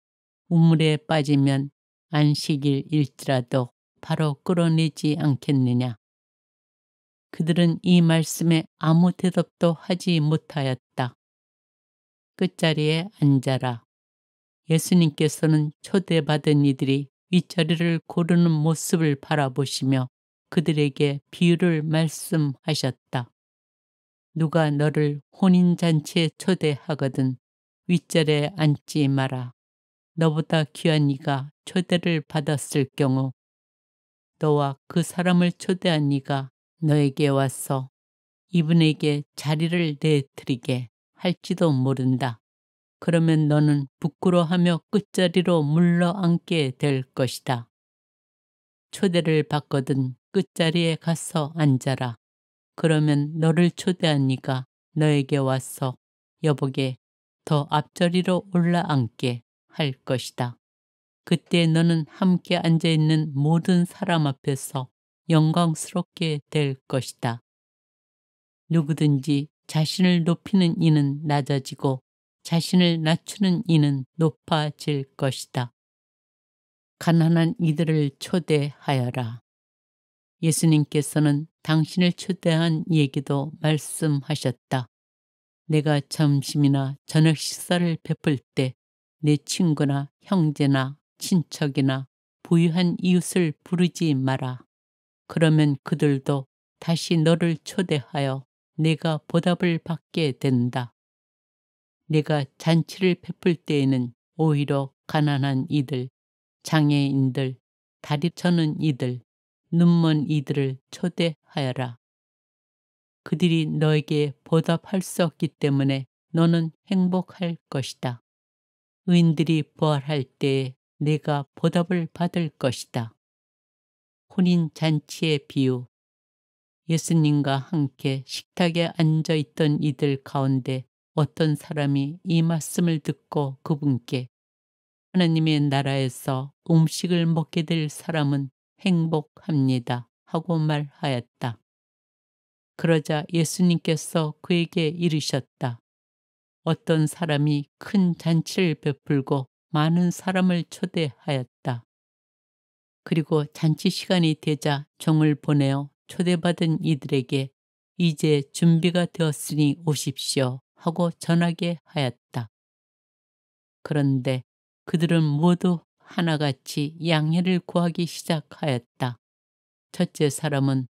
우물에 빠지면 안식일일지라도 바로 끌어내지 않겠느냐. 그들은 이 말씀에 아무 대답도 하지 못하였다. 끝자리에 앉아라. 예수님께서는 초대받은 이들이 윗자리를 고르는 모습을 바라보시며 그들에게 비유를 말씀하셨다. 누가 너를 혼인잔치에 초대하거든 윗자리에 앉지 마라. 너보다 귀한 이가 초대를 받았을 경우 너와 그 사람을 초대한 이가 너에게 와서 이분에게 자리를 내드리게 할지도 모른다. 그러면 너는 부끄러워하며 끝자리로 물러앉게 될 것이다. 초대를 받거든 끝자리에 가서 앉아라. 그러면 너를 초대한 이가 너에게 와서 여보게 더 앞자리로 올라앉게 할 것이다. 그때 너는 함께 앉아있는 모든 사람 앞에서 영광스럽게 될 것이다. 누구든지 자신을 높이는 이는 낮아지고 자신을 낮추는 이는 높아질 것이다. 가난한 이들을 초대하여라. 예수님께서는 당신을 초대한 얘기도 말씀하셨다. 내가 점심이나 저녁 식사를 베풀 때 내 친구나 형제나 친척이나 부유한 이웃을 부르지 마라. 그러면 그들도 다시 너를 초대하여 내가 보답을 받게 된다. 내가 잔치를 베풀 때에는 오히려 가난한 이들, 장애인들, 다리 저는 이들, 눈먼 이들을 초대하여라. 그들이 너에게 보답할 수 없기 때문에 너는 행복할 것이다. 의인들이 부활할 때에 내가 보답을 받을 것이다. 혼인 잔치의 비유. 예수님과 함께 식탁에 앉아 있던 이들 가운데 어떤 사람이 이 말씀을 듣고 그분께 하나님의 나라에서 음식을 먹게 될 사람은 행복합니다 하고 말하였다. 그러자 예수님께서 그에게 이르셨다. 어떤 사람이 큰 잔치를 베풀고 많은 사람을 초대하였다. 그리고 잔치 시간이 되자 종을 보내어 초대받은 이들에게 이제 준비가 되었으니 오십시오 하고 전하게 하였다. 그런데 그들은 모두 하나같이 양해를 구하기 시작하였다. 첫째 사람은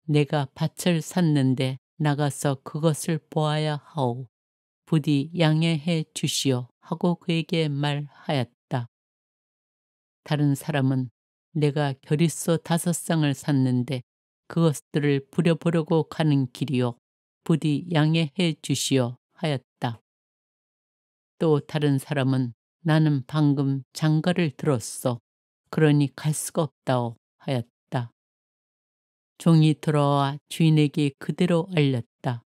내가 밭을 샀는데 나가서 그것을 보아야 하오. 부디 양해해 주시오 하고 그에게 말하였다. 다른 사람은 내가 결의소 5쌍을 샀는데 그것들을 부려보려고 가는 길이요. 부디 양해해 주시오 하였다. 또 다른 사람은 나는 방금 장가를 들었소. 그러니 갈 수가 없다오 하였다. 종이 들어와 주인에게 그대로 알렸다.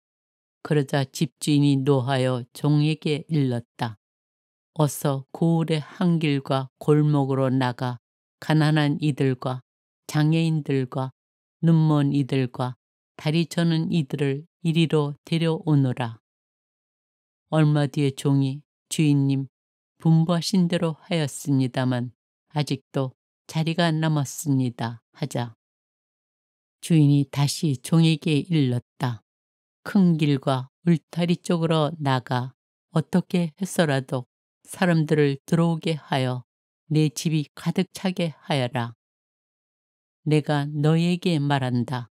그러자 집주인이 노하여 종에게 일렀다. 어서 고을의 한길과 골목으로 나가 가난한 이들과 장애인들과 눈먼 이들과 다리 저는 이들을 이리로 데려오너라. 얼마 뒤에 종이 주인님 분부하신 대로 하였습니다만 아직도 자리가 남았습니다 하자 주인이 다시 종에게 일렀다. 큰 길과 울타리 쪽으로 나가 어떻게 해서라도 사람들을 들어오게 하여 내 집이 가득 차게 하여라. 내가 너에게 말한다.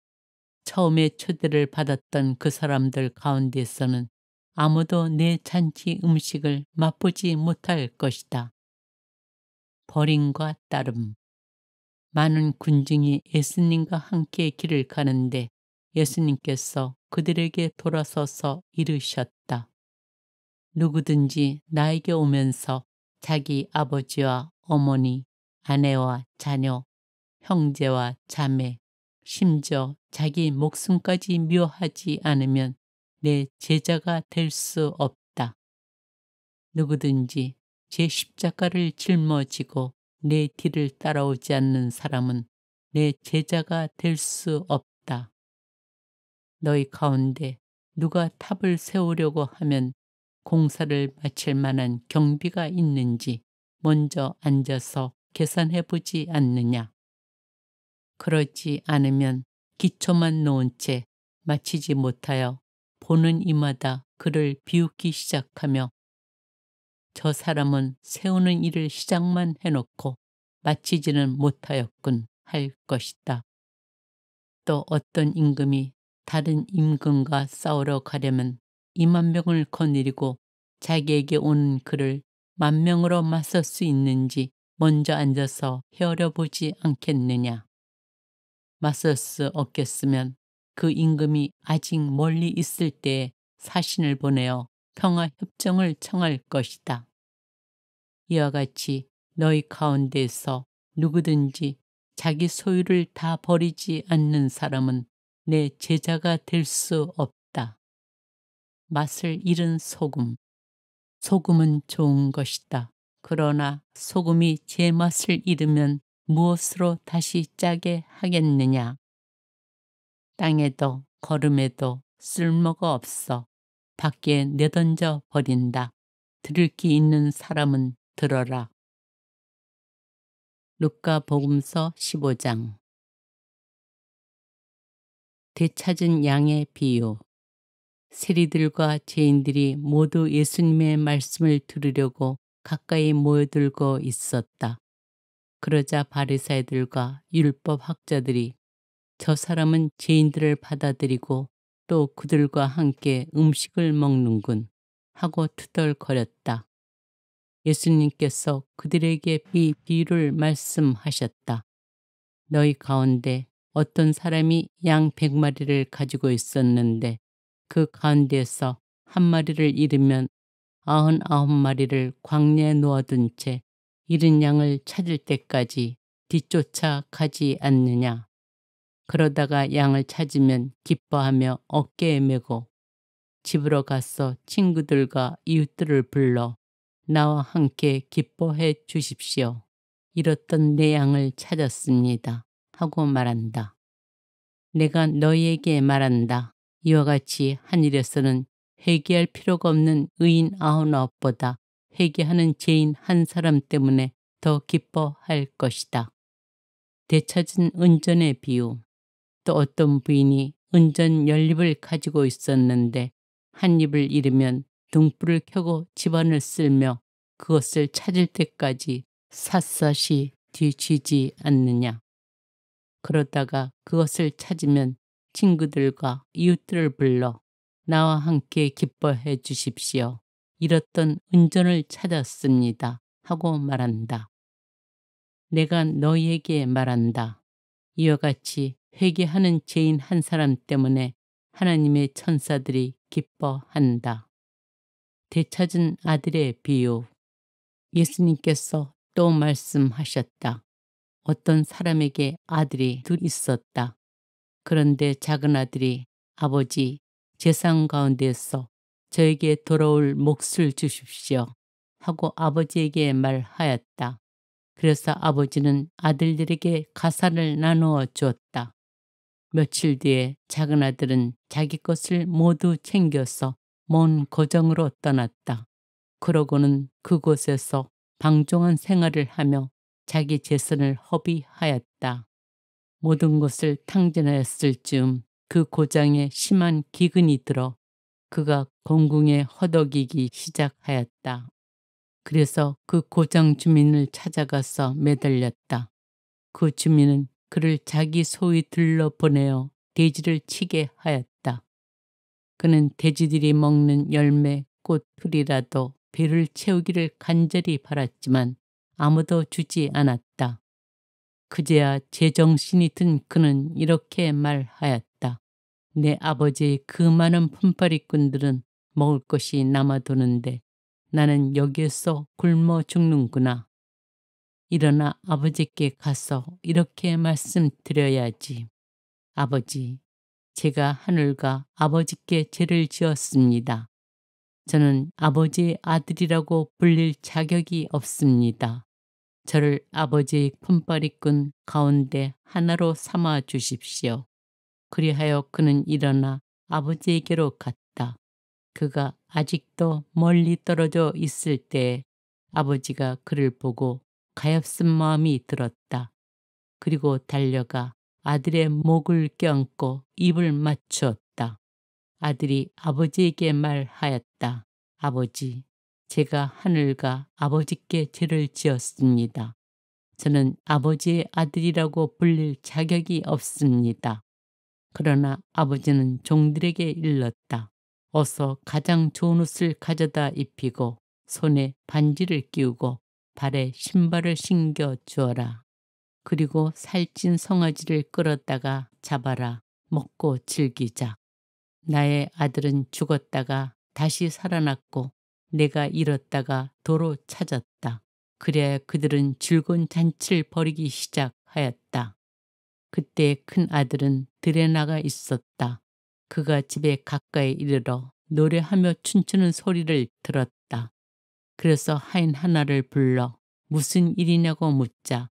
처음에 초대를 받았던 그 사람들 가운데서는 아무도 내 잔치 음식을 맛보지 못할 것이다. 버림과 따름. 많은 군중이 예수님과 함께 길을 가는데 예수님께서 그들에게 돌아서서 이르셨다. 누구든지 나에게 오면서 자기 아버지와 어머니, 아내와 자녀, 형제와 자매, 심지어 자기 목숨까지 미워하지 않으면 내 제자가 될 수 없다. 누구든지 제 십자가를 짊어지고 내 뒤를 따라오지 않는 사람은 내 제자가 될 수 없다. 너희 가운데 누가 탑을 세우려고 하면 공사를 마칠 만한 경비가 있는지 먼저 앉아서 계산해 보지 않느냐. 그러지 않으면 기초만 놓은 채 마치지 못하여 보는 이마다 그를 비웃기 시작하며 저 사람은 세우는 일을 시작만 해놓고 마치지는 못하였군 할 것이다. 또 어떤 임금이 다른 임금과 싸우러 가려면 2만 명을 거느리고 자기에게 오는 그를 1만 명으로 맞설 수 있는지 먼저 앉아서 헤아려 보지 않겠느냐. 맞설 수 없겠으면 그 임금이 아직 멀리 있을 때에 사신을 보내어 평화협정을 청할 것이다. 이와 같이 너희 가운데에서 누구든지 자기 소유를 다 버리지 않는 사람은 내 제자가 될 수 없다. 맛을 잃은 소금. 소금은 좋은 것이다. 그러나 소금이 제 맛을 잃으면 무엇으로 다시 짜게 하겠느냐. 땅에도 거름에도 쓸모가 없어 밖에 내던져 버린다. 들을 귀 있는 사람은 들어라. 루카복음서 15장. 되찾은 양의 비유. 세리들과 죄인들이 모두 예수님의 말씀을 들으려고 가까이 모여들고 있었다. 그러자 바리사이들과 율법 학자들이 저 사람은 죄인들을 받아들이고 또 그들과 함께 음식을 먹는군 하고 투덜거렸다. 예수님께서 그들에게 이 비유를 말씀하셨다. 너희 가운데 어떤 사람이 양 100마리를 가지고 있었는데 그 가운데에서 한 마리를 잃으면 99마리를 광야에 놓아둔 채 잃은 양을 찾을 때까지 뒤쫓아 가지 않느냐. 그러다가 양을 찾으면 기뻐하며 어깨에 메고 집으로 가서 친구들과 이웃들을 불러 나와 함께 기뻐해 주십시오. 잃었던 내 양을 찾았습니다. 하고 말한다. 내가 너희에게 말한다. 이와 같이 하늘에서는 회개할 필요가 없는 의인 99보다 회개하는 죄인 한 사람 때문에 더 기뻐할 것이다. 되찾은 은전의 비유. 또 어떤 부인이 은전 10립을 가지고 있었는데 한 립을 잃으면 등불을 켜고 집안을 쓸며 그것을 찾을 때까지 샅샅이 뒤지지 않느냐. 그러다가 그것을 찾으면 친구들과 이웃들을 불러 나와 함께 기뻐해 주십시오. 잃었던 은전을 찾았습니다. 하고 말한다. 내가 너희에게 말한다. 이와 같이 회개하는 죄인 한 사람 때문에 하나님의 천사들이 기뻐한다. 되찾은 아들의 비유. 예수님께서 또 말씀하셨다. 어떤 사람에게 아들이 둘 있었다. 그런데 작은 아들이 아버지, 재산 가운데에서 저에게 돌아올 몫을 주십시오. 하고 아버지에게 말하였다. 그래서 아버지는 아들들에게 가산을 나누어 주었다. 며칠 뒤에 작은 아들은 자기 것을 모두 챙겨서 먼 고정으로 떠났다. 그러고는 그곳에서 방종한 생활을 하며 자기 재산을 허비하였다. 모든 것을 탕진하였을 즈음 그 고장에 심한 기근이 들어 그가 공궁에 허덕이기 시작하였다. 그래서 그 고장 주민을 찾아가서 매달렸다. 그 주민은 그를 자기 소위 들러 보내어 돼지를 치게 하였다. 그는 돼지들이 먹는 열매, 꽃, 풀이라도 배를 채우기를 간절히 바랐지만 아무도 주지 않았다. 그제야 제정신이 든 그는 이렇게 말하였다. 내 아버지의 그 많은 품팔이꾼들은 먹을 것이 남아도는데 나는 여기에서 굶어 죽는구나. 일어나 아버지께 가서 이렇게 말씀드려야지. 아버지, 제가 하늘과 아버지께 죄를 지었습니다. 저는 아버지의 아들이라고 불릴 자격이 없습니다. 저를 아버지의 품바리꾼 가운데 하나로 삼아 주십시오. 그리하여 그는 일어나 아버지에게로 갔다. 그가 아직도 멀리 떨어져 있을 때에 아버지가 그를 보고 가엾은 마음이 들었다. 그리고 달려가 아들의 목을 껴안고 입을 맞추었다. 아들이 아버지에게 말하였다. 아버지, 제가 하늘과 아버지께 죄를 지었습니다. 저는 아버지의 아들이라고 불릴 자격이 없습니다. 그러나 아버지는 종들에게 일렀다. 어서 가장 좋은 옷을 가져다 입히고 손에 반지를 끼우고 발에 신발을 신겨 주어라. 그리고 살찐 송아지를 끌었다가 잡아라. 먹고 즐기자. 나의 아들은 죽었다가 다시 살아났고 내가 잃었다가 도로 찾았다. 그래야 그들은 즐거운 잔치를 벌이기 시작하였다. 그때 큰 아들은 들에 나가 있었다. 그가 집에 가까이 이르러 노래하며 춤추는 소리를 들었다. 그래서 하인 하나를 불러 무슨 일이냐고 묻자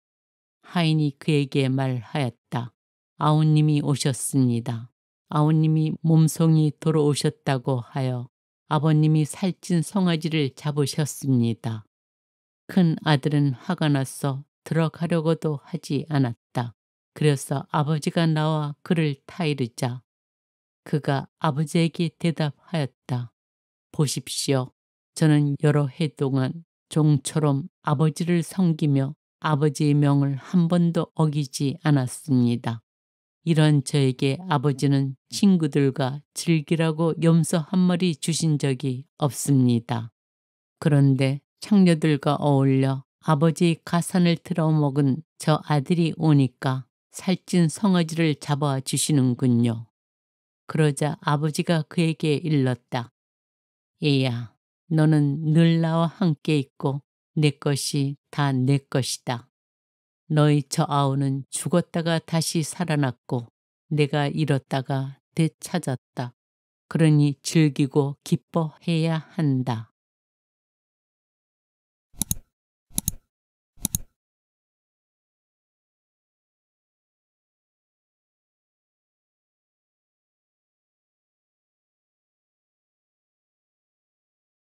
하인이 그에게 말하였다. 아우님이 오셨습니다. 아우님이 몸송이 돌아오셨다고 하여 아버님이 살찐 송아지를 잡으셨습니다. 큰 아들은 화가 나서 들어가려고도 하지 않았다. 그래서 아버지가 나와 그를 타이르자 그가 아버지에게 대답하였다. 보십시오. 저는 여러 해 동안 종처럼 아버지를 섬기며 아버지의 명을 한 번도 어기지 않았습니다. 이런 저에게 아버지는 친구들과 즐기라고 염소 한 마리 주신 적이 없습니다. 그런데 창녀들과 어울려 아버지의 가산을 틀어먹은 저 아들이 오니까 살찐 송아지를 잡아 주시는군요. 그러자 아버지가 그에게 일렀다. 얘야, 너는 늘 나와 함께 있고 내 것이 다 내 것이다. 너희 저 아우는 죽었다가 다시 살아났고 내가 잃었다가 되찾았다. 그러니 즐기고 기뻐해야 한다.